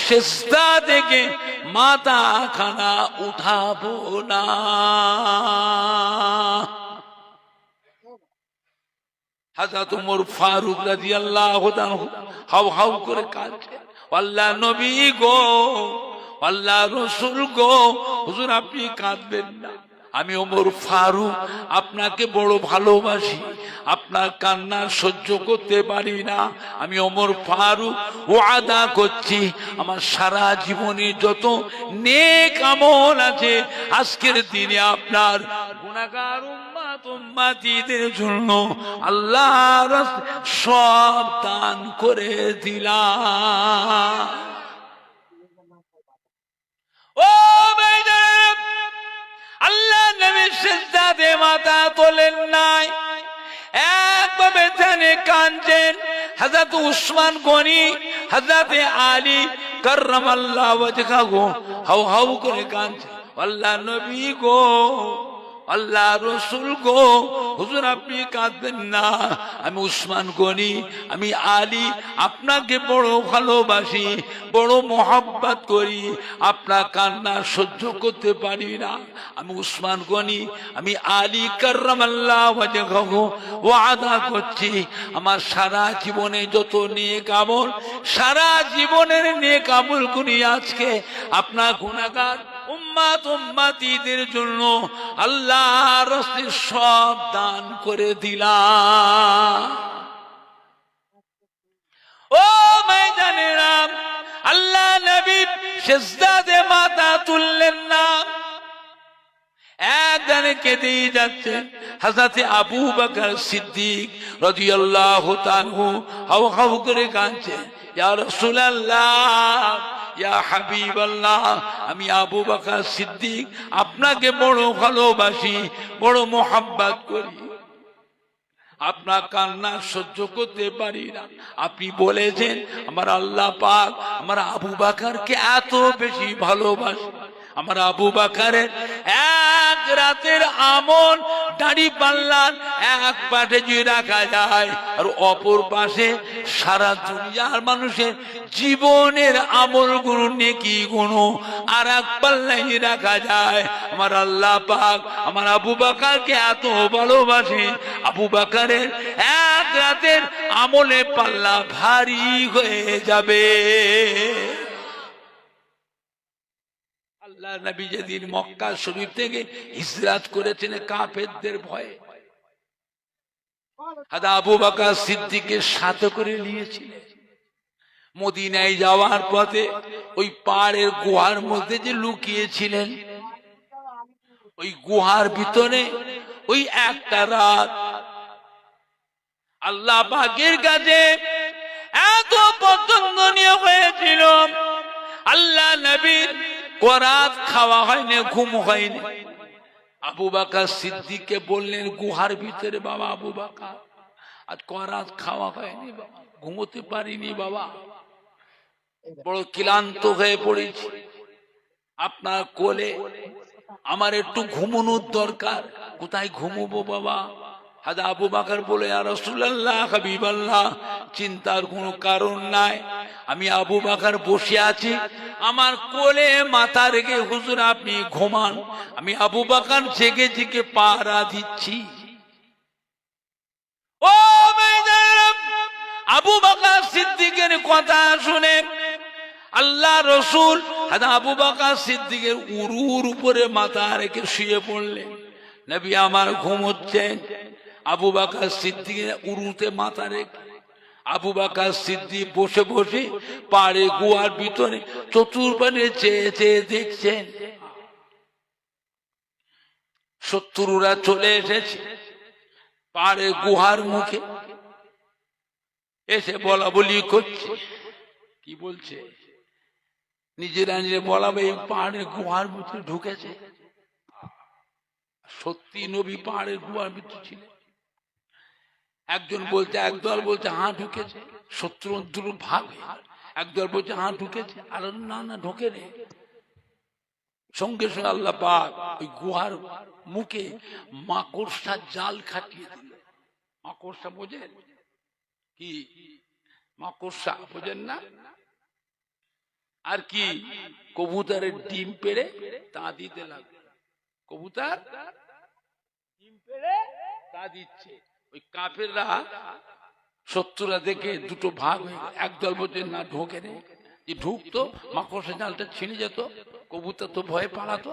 সিজদা থেকে মাথা খানা উঠাবো না। হযরত ওমর ফারুক রাদিয়াল্লাহু তাআলা হাউ হাউ করে কাঁদছেন, আল্লাহ নবী গো, আল্লাহ রসুল গো, হুজুর আপনি কাঁদবেন না, আমি ওমর ফারুক আপনাকে বড় ভালোবাসি, আপনার কান্না সহ্য করতে পারি না। আমি ওমর ফারুক ওয়াদা করছি আমার সারা জীবনে যত নেক আমল আছে আজকের দিনে আপনার গুনাহগার উম্মতিদের জন্য আল্লাহর সব দান করে দিলাম। ও ভাইজান, আল্লাহ নবী সিজদাতে মাথা তোলেন নাই, একবার পেছনে কাঁদছেন হযরত উসমান গনি, হযরত আলী কাররামাল্লাহু ওয়াজহাহু হাউ হাউ করে কাঁদছেন। আল্লাহ নবী গো, আল্লাহ রসুল গো, হুজুর আপনি কাঁদবেন না, আমি উসমান গনি, আমি আলী আপনাকে বড় ভালোবাসি, বড় মোহাব্বত করি, আপনার কান্না সহ্য করতে পারি না। আমি উসমান গনি, আমি আলী কাররামাল্লাহু ওয়াজহাহু ওয়াদা করছি, আমার সারা জীবনে যত নেক আমল, সারা জীবনের নেক আমল গুনি আজকে আপনার গুনাহগার উম্মত উম্মতীদের জন্য আল্লাহর রাস্তায় সব দান করে দিলাম। ও ময়দানেরা, আল্লাহ নবী সিজদাতে মাথা তুললেন না, একদানে কেঁদেই যাচ্ছেন। হযরত আবু বকর সিদ্দিক রাদিয়াল্লাহু তাআলা হাউ হাউ করে কাঁদছেন, ইয়া রাসূলুল্লাহ, ইয়া হাবিবাল্লাহ, আমি আবু বকর সিদ্দিক আপনাকে বড় ভালোবাসি, বড় মোহাব্বত করি, আপনার কান্না সহ্য করতে পারি না। আপনি বলেছেন আমার আল্লাহ পাক আমার আবু বকরকে এত বেশি ভালোবাসে, আমার আবু বকরের এক রাতের আমল দাড়ি পাল্লার এক পাশে যদি রাখা যায় আর অপর পাশে সারা দুনিয়ার মানুষের জীবনের আমল গুলো নেকি গুলো আর এক পাল্লায় রাখা যায়, আমার আল্লাহ পাক আমার আবু বকরকে এত ভালোবাসে, আবু বকরের এক রাতের আমলে পাল্লা ভারী হয়ে যাবে। আল্লাহ নবী যেদিন মক্কা শরীফ থেকে হিজরত করেছেন কাফেরদের ভয়ে, আবু বকর সিদ্দিকের সাথে করে নিয়েছিলেন। মদিনায় যাওয়ার পথে ওই পাহাড়ের গুহার মধ্যে যে লুকিয়েছিলেন, ওই গুহার ভিতরে ওই একটা রাত আল্লাহ পাকের কাছে এত পছন্দনীয় হয়েছিল, আল্লাহ নবীর রাত খাওয়া হয়নি, ঘুম হয়নি। আবু বকর সিদ্দিককে বললেন গুহার ভিতরে, বাবা আবু বকর আজ রাত খাওয়া হয়নি বাবা, ঘুমোতে পারিনি বাবা, বড় ক্লান্ত হয়ে পড়েছি, আপনার কোলে আমার একটু ঘুমানোর দরকার, কোথায় ঘুমবো বাবা? হযরত আবু বকর বলে, ইয়া রাসূলুল্লাহ, হাবিবাল্লাহ, চিন্তার কোনো কারণ নাই, আমি আবু বকর বসে আছি, আমার কোলে মাথা রেখে হুজুর আপনি ঘুমান, আমি আবু বকর জেগে জেগে পাহারা দিচ্ছি। ও আবু বকর সিদ্দিকের কথা শুনে আল্লাহ রসুল হযরত আবু বকর সিদ্দিকের উরুর উপরে মাথা রেখে শুয়ে পড়লেন। নবী আমার ঘুমোচ্ছেন, আবু বকর সিদ্দিকের উরুতে মাথা রেখে আবু বকর সিদ্দিক বসে বসে পাড়ে গুহার ভিতরে চতুর্পানে চেয়ে চেয়ে দেখছেন। শত্রুরা চলে এসেছে পাড়ে গুহার মুখে, এসে বলা বলি করছে। কি বলছে? নিজেরা নিজে বলা, এই পাহাড়ের গুহার ভিতরে ঢুকেছে। সত্যি নবী পাহাড়ের গুহার ভিতরে ছিলেন। একজন বলছে, একদল বলছে হ্যাঁ ঢুকেছে, শত্রু ভাগ, একদল বলছে হ্যাঁ ঢুকেছে, আর না না ঢোকে রে। সঙ্গে সঙ্গে আল্লাহ পাক ওই গুহার মুখে মাকড়সার জাল খাটিয়ে দিল। মাকড়সা বোঝেন কি? মাকড়সা বোঝেন না? আর কি? কবুতরের ডিম পেড়ে তা দিতে লাগবে। কবুতর ডিম পেড়ে তা দিচ্ছে। ওই কাফেররা শত্রুরা দেখে দুটো ভাগ হয়ে গেল। একদল বলছে না ঢোকে রে, যে ঢুকতো মাকড়সা জালটা ছিঁড়ে যেত, কবুতর তো ভয়ে পালাতো,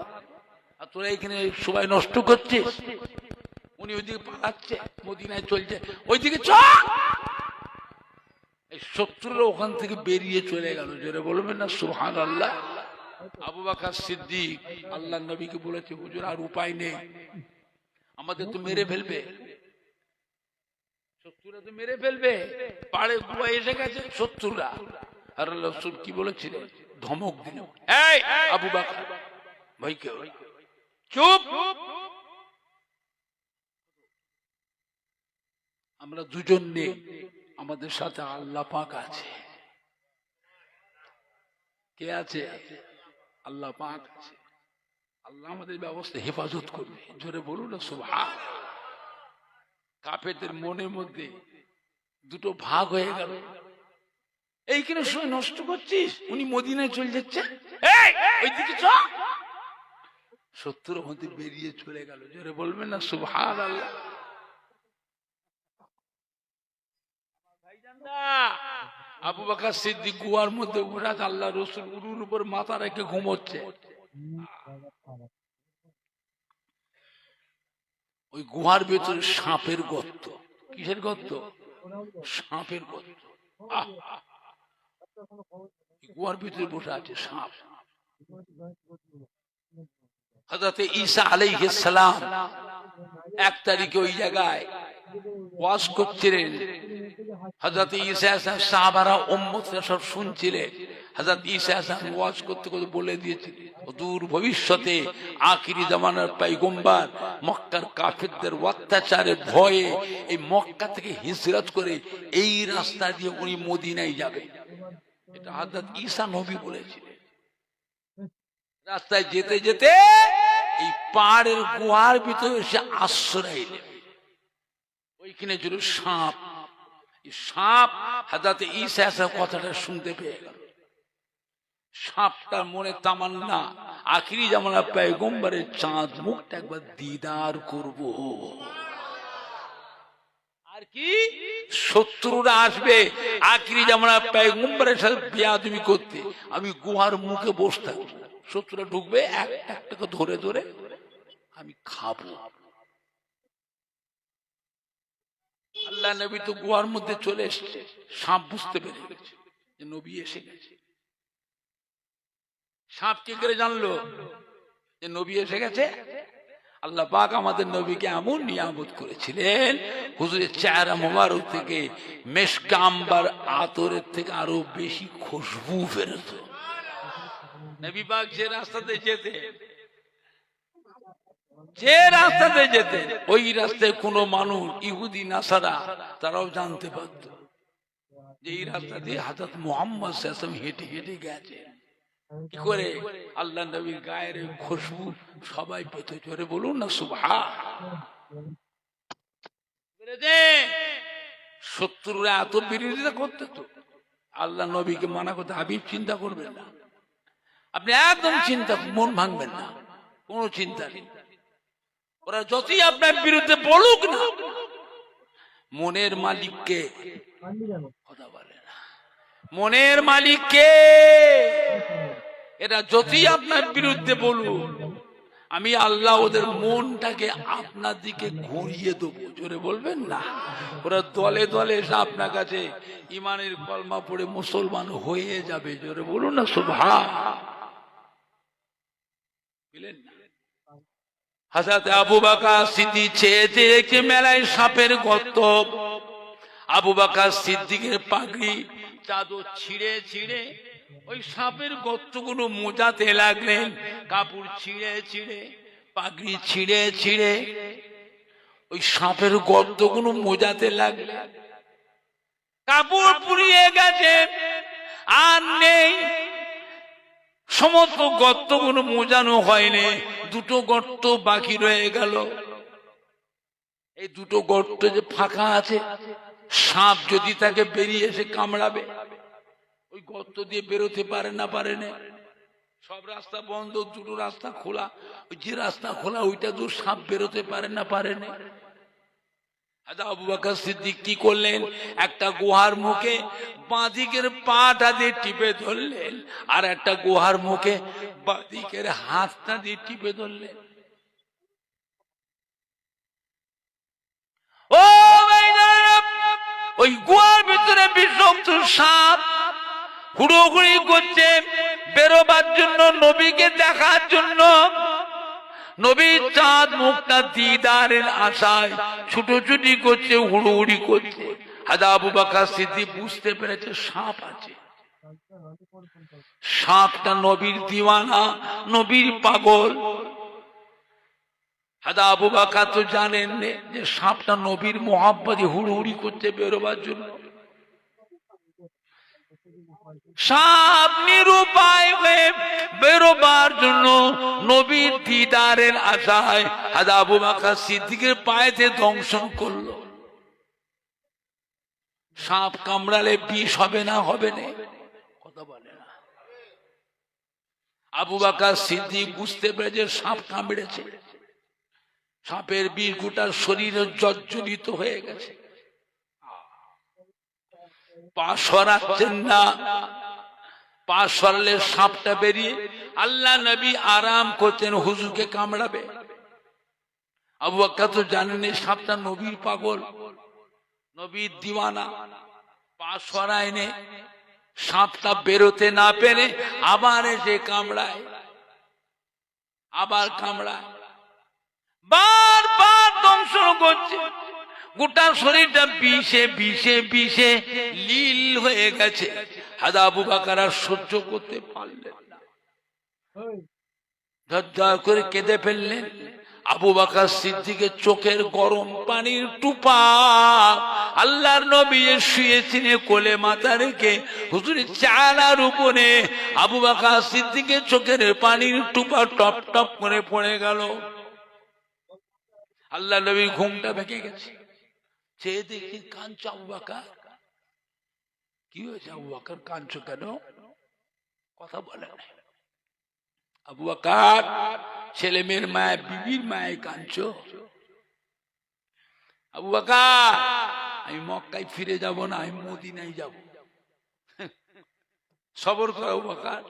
আর তোরা এখানে সবাই নষ্ট করছিস। উনি ওইদিকে পালাচ্ছে, মদিনায় চলছে, ওইদিকে চ। এই শত্রুরা ওখান থেকে বেরিয়ে চলে গেল। জোরে বলবেন না সুবহানাল্লাহ। আবু বকর সিদ্দিক আল্লাহ নবীকে বলেছে, হুজুর আর উপায় নেই, আমাদের তো মেরে ফেলবে, শত্রুরা তো মেরে ফেলবে, পাড়ে গুহা এসে গেছে শত্রুরা। আর রাসূল কি বলেছিলেন? ধমক দিল, এই আবু বকর ভাইকে চুপ, আমরা দুজন নেই, আমাদের সাথে আল্লাহ পাক আছে। কে আছে? আল্লাহ পাক আছে। আল্লাহ আমাদের ব্যবস্থা হেফাজত করবে। জোরে বলুন না সুবহান। কাফেরদের মনের মধ্যে দুটো ভাগ হয়ে গেল, এইখানে সময় নষ্ট করছিস, উনি মদিনায় চলে যাচ্ছে, ওইদিকে চ। শত্রুর মধ্যে বেরিয়ে চলে গেল। জোরে বলবেন না সুবহানাল্লাহ। আবু বকর সিদ্দিক গুহার মধ্যে বসে আছে, আল্লাহ রাসূল উরুর উপর মাথা রেখে ঘুমোচ্ছে। ওই গুহার ভেতরে সাপের গর্ত। কিসের গর্ত? সাপের গর্ত। গুহার ভিতরে বসে আছে সাপ। হযরত ঈসা আলাইহিস সালাম 1 তারিখে ওই জায়গায় ওয়াজ করছিলেন। হযরত ঈসা আলাইহিস সাহাবারা উম্মতরা সব শুনছিলেন। হযরত ঈসা আলাইহিস ওয়াজ করতে করতে বলে দিয়েছিলেন, দূর ভবিষ্যতে আখিরি জামানার পয়গম্বর মক্কার কাফিরদের অত্যাচারের ভয়ে এই মক্কা থেকে হিজরত করে এই রাস্তা দিয়ে উনি মদিনায় যাবে। এটা হযরত ঈসা নবী বলেছিলেন। রাস্তায় যেতে যেতে এই পাহাড়ের গুহার ভিতরে এসে আশ্রয় নেবে। ওইখানে ছিল সাপ। সাপ হযরত ঈসা আলাইহিস কথাটা শুনতে পেয়ে গেল। সাপটার মনে তামান্না, আখিরি জামানার পয়গম্বরের চাঁদ মুখটা একবার দিদার করব। আর কি শত্রুরা আসবে আখিরি জামানার পয়গম্বরের সাথে বেয়াদবি করতে, আমি গুহার মুখে বসে থাকবো। শত্রুরা ঢুকবে, একটা একটা ধরে ধরে আমি খাবো। আল্লাহ নবী তো গুহার মধ্যে চলে এসেছে। সাপ বুঝতে পেরে গেছে যে নবী এসে গেছে। সাপ কি করে জানলো যে নবী এসে গেছে? আল্লাহ পাক আমাদের নবীকে এমন নিয়ামত করেছিলেন, হুজুরের চেহারা মোবারক থেকে মেশক আম্বার আতরের থেকে আরো বেশি খুশবু বেরোত। নবী পাক যে রাস্তাতে যেতে ওই রাস্তায় কোনো মানুষ ইহুদি নাসারা তারাও জানতে পারত যে এই রাস্তা দিয়ে হযরত মুহাম্মদ সাল্লাল্লাহু আলাইহি ওয়াসাল্লাম হেঁটে হেঁটে গেছে। কি করে? আল্লাহ নবীর গায়ের খুশবু সবাই পেত। জোরে বলুন না সুবহান। শত্রুরা এত বিরোধিতা করতে তো আল্লাহ নবীকে মানা করতে, হাবিব চিন্তা করবেন না, আপনি একদম মন ভাঙবেন না, কোনো চিন্তা নেই। ওরা যতই আপনার বিরুদ্ধে বলুক না, মনের মালিককে কথা বলে না, মনের মালিককে। এটা যতই আপনার বিরুদ্ধে বলুক, আমি আল্লাহ ওদের মনটাকে আপনার দিকে ঘুরিয়ে দেবো। জোরে বলবেন না। ওরা দলে দলে এসে আপনার কাছে ইমানের কলমা পড়ে মুসলমান হয়ে যাবে। জোরে বলুন না সুবহান। বুঝলেন না? হযরত আবু বকর সিদ্দিক চেয়ে দেখে মেলায় সাপের গর্ত। আবু বকর সিদ্দিকের পাগড়ি চাদর ছিঁড়ে ছিঁড়ে ওই সাপের গর্তগুলো মোজাতে লাগলেন। কাপড় ছিঁড়ে ছিঁড়ে, পাগড়ি ছিঁড়ে ছিঁড়ে ওই সাপের গর্তগুলো মোজাতে লাগলেন। কাপড় পুড়িয়ে গেছে, আর নেই। সমস্ত গর্তগুলো মোজানো হয়নি, দুটো গর্ত বাকি রয়ে গেল। এই দুটো গর্ত যে ফাঁকা আছে, সাপ যদি তাকে বেরিয়ে এসে কামড়াবে, ওই গর্ত দিয়ে বেরোতে পারে না। সব রাস্তা বন্ধ, দুটো রাস্তা খোলা। ওই যে রাস্তা খোলা ওইটা তো সাপ বেরোতে পারে না। আবু বকর সিদ্দিক কি করলেন? একটা গুহার মুখে বাঁদিকের পাটা দিয়ে টিপে ধরলেন, আর একটা গুহার মুখে বাঁদিকের হাতটা দিয়ে টিপে ধরলেন। ওই গুহার ভিতরে বিষাক্ত সাপ হুড়োহুড়ি করছে বেরোবার জন্য, নবীকে দেখার জন্য। নবীর চাঁদ মুখটা দিদারের আশায় ছুটোছুটি করছে, হুড়োহুড়ি করছে। হযরত আবু বকর সিদ্দিক বুঝতে পেরেছে সাপ আছে। সাপটা নবীর দিওয়ানা, নবীর পাগল। হাদা আবু বকর তো জানেন যে সাপটা নবীর মোহাব্বতে হুড়হুড়ি করতে বেরোবার জন্য। সাপ নিরুপায় হয়ে বেরোবার জন্য নবীর দিদারের আশায় হাদা আবু বকর সিদ্দিকের পায়েতে দংশন করলো। সাপ কামড়ালে বিষ হবে না? হবে না? কথা বলে না। আবু বকর সিদ্দিক বুঝতে পেরে যে সাপ কামড়েছে, সাপের বিষ গোটা শরীরে জর্জরিত হয়ে গেছে, পা সরাচ্ছেন না। পা সরালে সাপটা বেরিয়ে আল্লাহ নবী আরাম করতেন, হুজুরকে কামড়াবে। আবু বকর তো জানেন সাপটা নবীর পাগল, নবীর দিওয়ানা। পা সরায় নে, সাপটা বেরোতে না পেরে আবার এসে কামড়ায়, আবার কামড়ায়, বারবার দংশন করছে। গোটা শরীরটা বিষে বিষে বিষে লীল হয়ে গেছে। হাদা আবু বকর আর সহ্য করতে পারলেন না, ধর করে কেঁদে ফেললেন। আবু বকর সিদ্দিকের চোখের গরম পানির টুপা আল্লাহর নবী শুয়েছিলেন কোলে মাথা রেখে হুজুরের চালার উপরে, আবু বকর সিদ্দিকের চোখের পানির টুপা টপ টপ করে পড়ে গেল। আল্লাহ নবীর ঘুমটা ভেঙে গেছে। চেয়ে দেখি কাঁদছে আবু বকর। কি হয়েছে আবু বকর, কাঁদছো কেন? কথা বলে না। আবু বকর, ছেলে মেয়ের মায়, বিবির মায় কাঁদছো? আবু বকর, আমি মক্কায় ফিরে যাব না, আমি মদিনায় যাব। সবর করো আবু বকর।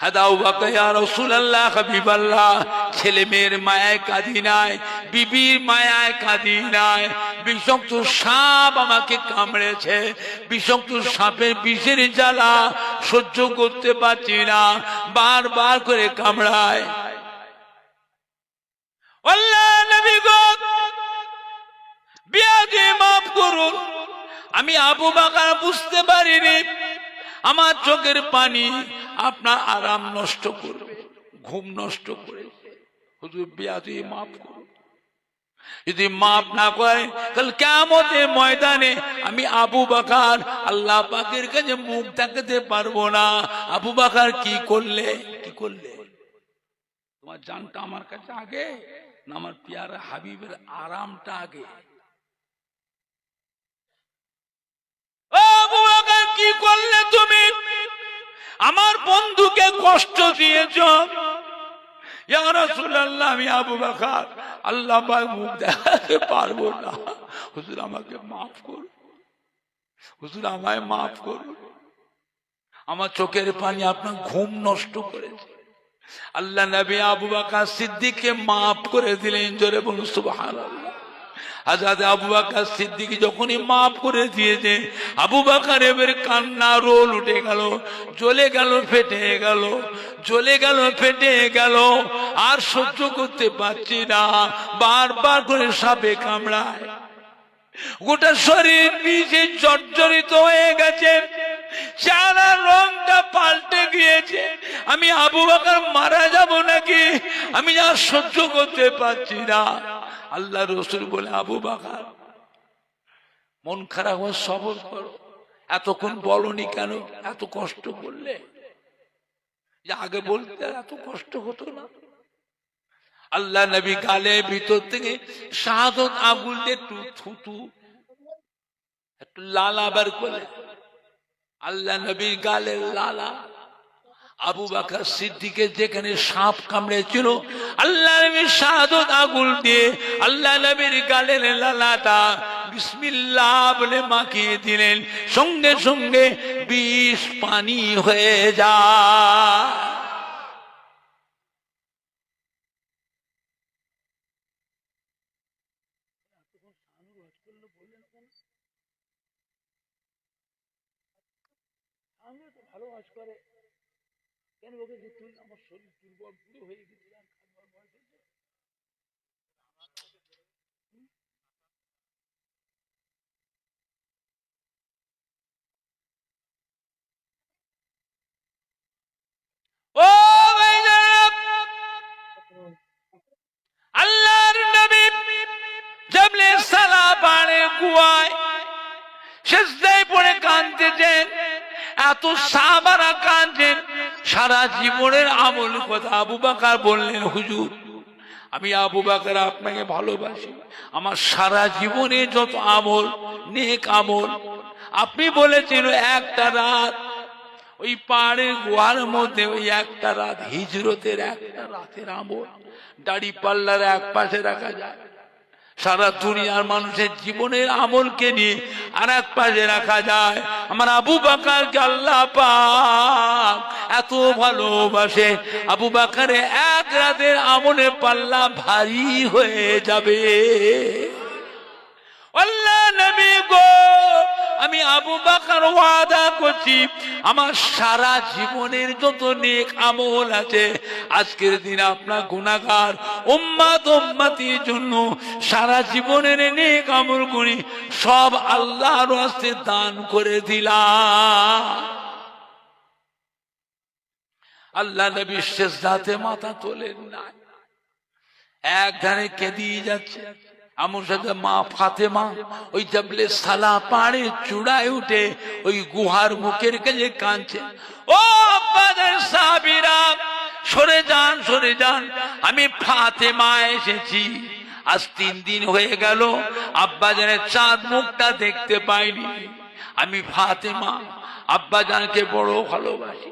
হাদা আবু বকর, ইয়া রাসূলুল্লাহ, হাবিবাল্লাহ, ছেলে মেয়ের মায়ায় কাঁদি নাই, বিবির মায়ায় কাঁদি নাই। বিষাক্ত সাপ আমাকে কামড়েছে, বিষাক্ত সাপের বিষের জ্বালা সহ্য করতে পারছি না, বারবার করে কামড়ায়। আল্লাহ নবী গো, বিয়াদি মাফ করুন, আমি আবু বকর বুঝতে পারিনি আমার চোখের পানি আপনার আরাম নষ্ট করবে, ঘুম নষ্ট করে। হুজুর বিয়াদি মাফ করুন। যদি মাফ না করে কাল কিয়ামতের ময়দানে আমি আবু বকর আল্লাহ পাকের কাছে মুখ দেখাতে পারবো না। আবু বকর কি করলে, কি করলে? তোমার জানটা আমার কাছে আগে না আমার পিয়ারা হাবিবের আরামটা আগে? আবু বকর কি করলে তুমি? আমার বন্ধুকে কষ্ট দিয়েছ। ইয়া রাসূলুল্লাহ, আমি আবু বকর আল্লাহ পাক মুখ দেখাতে পারবো না। হুজুর আমাকে মাফ করুন, হুজুর আমায় মাফ করুন। আমার চোখের পানি আপনার ঘুম নষ্ট করেছে। আল্লাহ নবী আবু বকর সিদ্দিককে মাফ করে দিলেন। জোরে বলুন সুবহানাল্লাহ। হযরত আবু বকর সিদ্দিক যখনই মাফ করে দিয়েছে, আবু বকর এর কান্না রোল উঠে গেল, জ্বলে গেল, ফেটে গেল, জ্বলে গেল, ফেটে গেল। আর সহ্য করতে পারছি না, বারবার করে সাপে কামড়ায়, গোটা শরীর বিষে জর্জরিত হয়ে গেছে, চেহারার রংটা পাল্টে গিয়েছে। আমি আবু বকর মারা যাব নাকি, আমি আর সহ্য করতে পারছি না। আল্লাহ রাসূল বলে, আবু বকর মন খারাপ হয়ে সবর করো। এতক্ষণ বলনি কেন? এত কষ্ট করলে, আগে বলতে এত কষ্ট হতো না। আল্লাহ নবী গালের ভিতর থেকে শাহাদত আঙ্গুল দিয়ে একটু থুতু, একটু লালা বার করে। আল্লাহ নবীর গালের লালা আবু বকর সিদ্দিকের যেখানে সাপ কামড়েছিল, আল্লাহ নবী শাহাদত আঙ্গুল দিয়ে আল্লাহ নবীর গালের লালাটা বিসমিল্লাহ বলে মাখিয়ে দিলেন। সঙ্গে সঙ্গে বিষ পানি হয়ে যায়। ভালো কাজ করে কেন? ওকে যে তুই আমার শরীর দুর্বল পুরো হয়ে গেছিলাম, ও ভাইজান, কাঁদতেছেন, এত সাহাবারা কাঁদছেন, সারা জীবনের আমল কথা। আবু বকর বললেন, হুজুর আমি আবু বকর আপনাকে ভালোবাসি, আমার সারা জীবনে যত আমল নেক আমল, আপনি বলেছেন একটা রাত ওই পাহাড়ের গুহার মধ্যে, ওই একটা রাত হিজরতের একটা রাতের আমল দাড়ি পাল্লার এক পাশে রাখা যায়, সারা দুনিয়ার মানুষের জীবনের আমলকে নিয়ে আর এক পাশে রাখা যায়। আমার আবু বকরকে আল্লাহ পাক এত ভালোবাসে, আবু বকরের এক রাতের আমলের পাল্লা ভারী হয়ে যাবে। আল্লাহ নবী গো, আমি আবু বকর ওয়াদা করছি, আমার সারা জীবনের যত নেক আমল আছে, আজকের দিন আপনার গুনাহগার উম্মত উম্মতির জন্য সারা জীবনের নেক আমল গুলি সব আল্লাহর রাস্তায় দান করে দিলাম। আল্লাহ নবী সিজদাতে মাথা তোলেন না, এক ধারে কেঁদিয়ে যাচ্ছে। আমার সাথে মা ফাতেমা ওই জাবলে সালা পাহাড়ে চূড়ায় উঠে ওই গুহার মুখের কাছে কাঁদছে। ও আব্বাদের সাহাবীরা, সরে যান সরে যান, আমি ফাতেমা এসেছি। আজ 3 দিন হয়ে গেল আব্বাজানের চাঁদ মুখটা দেখতে পাইনি। আমি ফাতেমা আব্বাজানকে বড় ভালোবাসি,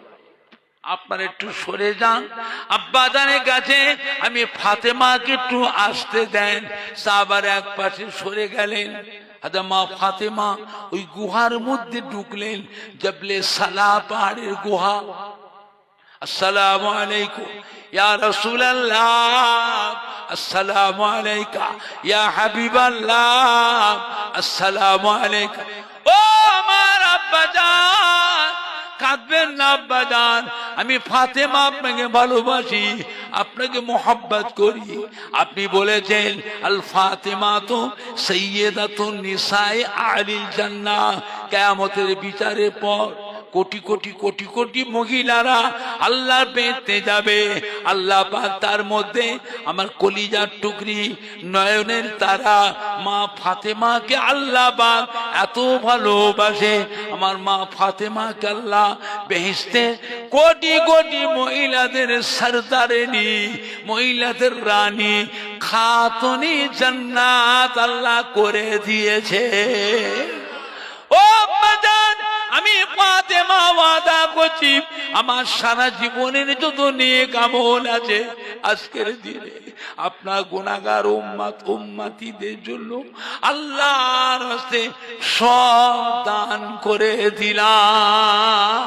আপনারা একটু সরে যান আব্বাজানের কাছে, আমি ফাতেমাকে একটু আসতে দেন। সাহাবার এক পাশে সরে গেলেন। মা ফাতেমা ওই গুহার মধ্যে ঢুকলেন, জাবলে সালা পাহাড়ের গুহা। আসসালামু আলাইকুম ইয়া রাসূলুল্লাহ, আসসালামু আলাইকা ইয়া হাবিবাল্লাহ, আসসালামু আলাইকা। ও আমার আব্বাজান, কাঁদবেন না আব্বাজান, আমি ফাতেমা আপনাকে ভালোবাসি, আপনাকে মোহাব্বত করি। আপনি বলেছেন আল ফাতেমা তো সাইয়্যিদাতুন নিসায়ে আহলিল জান্নাহ, কিয়ামতের বিচারের পর কোটি কোটি কোটি কোটি মহিলারা আল্লাহর বেহেশতে যাবে। আল্লাহ পাক তার মধ্যে আমার কলিজার টুকরি নয়নের তারা মা ফাতেমাকে আল্লাহ পাক এত ভালোবাসে। আমার মা ফাতেমাকে আল্লাহ বেহেশতে কোটি কোটি মহিলাদের সরদারেনি, মহিলাদের রানী, খাতুনি জান্নাত আল্লাহ করে দিয়েছে। ও বাজান, আমি ফাতেমা ওয়াদা করছি, আমার সারা জীবনের যত নেক আমল আছে, আজকের দিনে আপনার গুনাহগার উম্মত উম্মতিদের জন্য আল্লাহর রাস্তে সব দান করে দিলাম।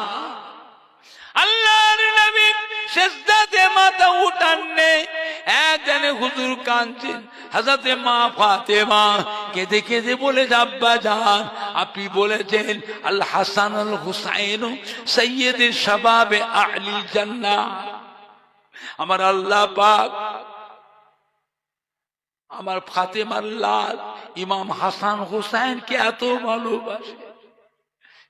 আল্লাহর নবী সিজদাতে মাথা উঠাননি, একজনে হুজুর কাঁদছেন। হযরতে মা ফাতেমা কেঁদে কেঁদে বলে, আব্বা জান আপনি বলেছেন আল হাসান আল হুসাইন সাইয়্যিদ শাবাবে আহলিল জান্নাহ। আমার আল্লাহ পাক আমার ফাতেমার লাল ইমাম হাসান হুসাইনকে এত ভালোবাসে,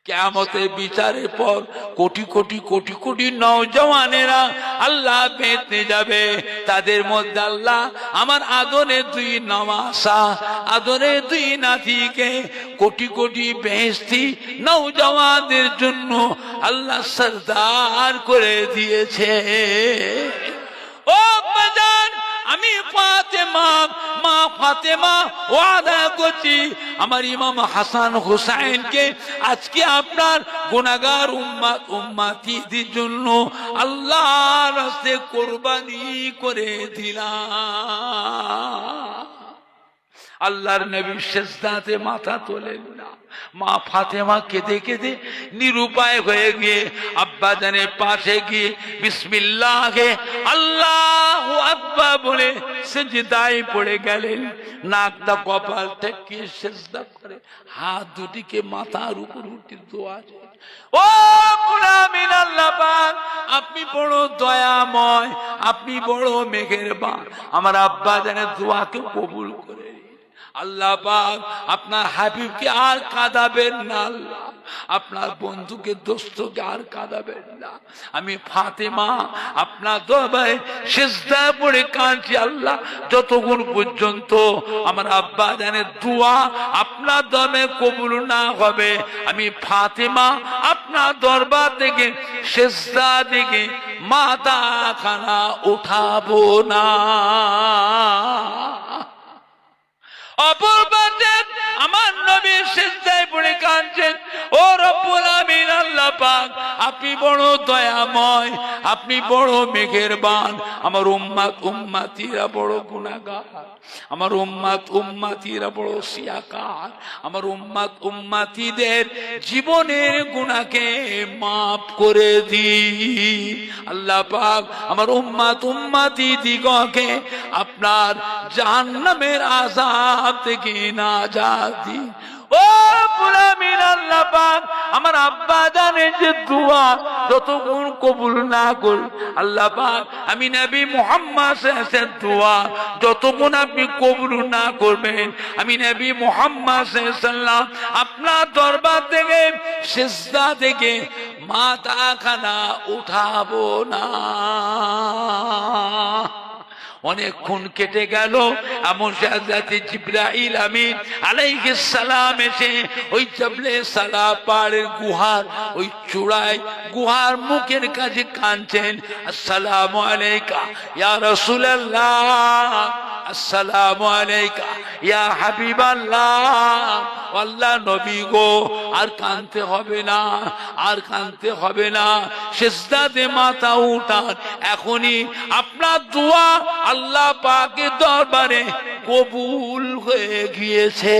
কিয়ামতের বিচারের পর কোটি কোটি কোটি কোটি নওজওয়ানেরা আল্লাহ পেতে যাবে। তাদের মধ্যে আল্লাহ আমার আদরের 2 নওয়াসা, আদরের 2 নাতিকে কোটি কোটি বেহেশতি নওজওয়ানদের জন্য আল্লাহ সরদার করে দিয়েছে। ও বাজান, আমি ফাতেমা মা ফাতেমা ওয়াদা করছি, আমার ইমাম হাসান হুসাইনকে আজকে আপনার গুনাহগার উম্মত উম্মতিদের জন্য আল্লাহর রাস্তায় কুরবানি করে দিলাম। আল্লাহর নবী সিজদাতে মাথা তোলেন না। মা ফাতেমা কেঁদে কেঁদে নিরুপায় হয়ে গিয়ে আব্বা জানের পাশে গিয়ে বিসমিল্লাহে আল্লাহু আকবার বলে সিজদায় পড়ে গেলেন। নাকটা কপাল থেকে সিজদা করে হাত দুটিকে মাথার উপর উঠে দোয়া। ও মুনামিন, আল্লাহ পাক আপনি বড় দয়াময়, আপনি বড় মেহেরবান, আমার আব্বা জানের দোয়াকে কবুল করে। আল্লাহ পাক আপনার হাবিবকে আর কাঁদাবেন না, আল্লাহ আপনার বন্ধুকে দোস্তকে আর কাঁদাবেন না। আমি ফাতেমা আপনার দরবারে সিজদায় পড়ে কাঁদছি আল্লাহ, যতক্ষণ পর্যন্ত আমার আব্বা জানের দোয়া আপনার দরবারে কবুল না হবে, আমি ফাতেমা আপনার দরবার থেকে সিজদা থেকে মাথা খানা উঠাবো না। অপর পাশে আমার নবী সিজদায় পড়ে কাঁদছেন, ও রব্বুল আমিন আল্লাহ পাক আপনি বড় দয়াময়, আপনি বড় মেহেরবান। আমার উম্মত উম্মতিরা বড় গুনাহগার, আমার উম্মত উম্মতিরা বড় সিয়াকার। আমার উম্মত উম্মতিদের জীবনের গুনাহকে মাফ করে দিন আল্লাহ পাক। আমার উম্মত উম্মতি দিগকে আপনার জাহান্নামের আযাব থেকে নাজাত দিন। ও পুরামিন আল্লাহ পাক আমার আব্বা জানের যে দোয়া যতক্ষণ কবুল না কর আল্লাহ পাক, আমি নবী মুহাম্মদ সাল্লাল্লাহু আলাইহি ওয়াসাল্লামের দোয়া যতক্ষণ আপনি কবুল না করবেন, আমি নবী মুহাম্মদ সাল্লাল্লাহু আলাইহি ওয়াসাল্লাম আপনার দরবার থেকে সিজদা থেকে মাথা খানা উঠাবো না। অনেকক্ষণ কেটে গেল, এমন হযরত জিবরাইল আমিন আলাইহিস সালাম এসে ওই জাবলে সালা পাহাড়ের গুহার ওই চূড়ায় গুহার মুখের কাছে কাঁদছেন, আসসালামু আলাইকা ইয়া রাসূলুল্লাহ, আসসালামু আলাইকা ইয়া হাবিবাল্লাহ। আল্লাহ নবী গো আর কাঁদতে হবে না, আর কাঁদতে হবে না, সিজদাতে মাথা উঠান, এখনই আপনার দোয়া আল্লাহ পাকের দরবারে কবুল হয়ে গিয়েছে।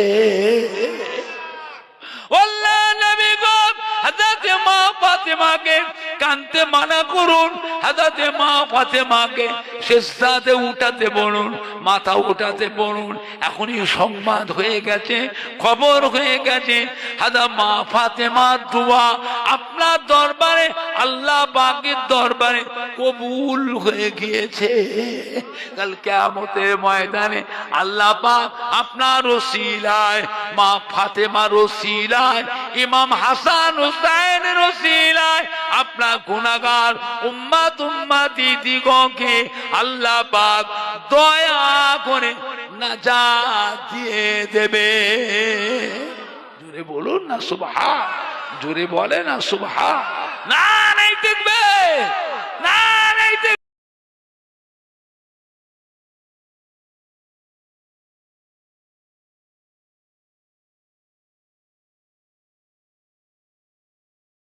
আল্লাহ নবী গো হযরত মা ফাতেমাকে কাঁদতে মানা করুন, হযরত মা ফাতেমাকে সিজদাতে উঠাতে বলুন, মাথা উঠাতে বলুন। এখনই সংবাদ হয়ে গেছে, খবর হয়ে গেছে, হযরত মা ফাতেমার দোয়া আপনার দরবারে আল্লাহ পাকের দরবারে কবুল হয়ে গিয়েছে। কাল কিয়ামতের ময়দানে আল্লাহ পাক আপনার ওসিলায়, মা ফাতেমার ওসিলায়, ইমাম হাসান হুসাইনের ওসিলায় আপনার গুনাহগার উম্মত উম্মতি দিগকে আল্লাহ পাক দয়া করে নাজাত দিয়ে দেবে। জোরে বলুন না সুবহান, জোরে বলে না সুবহান, না নাই দেখবে।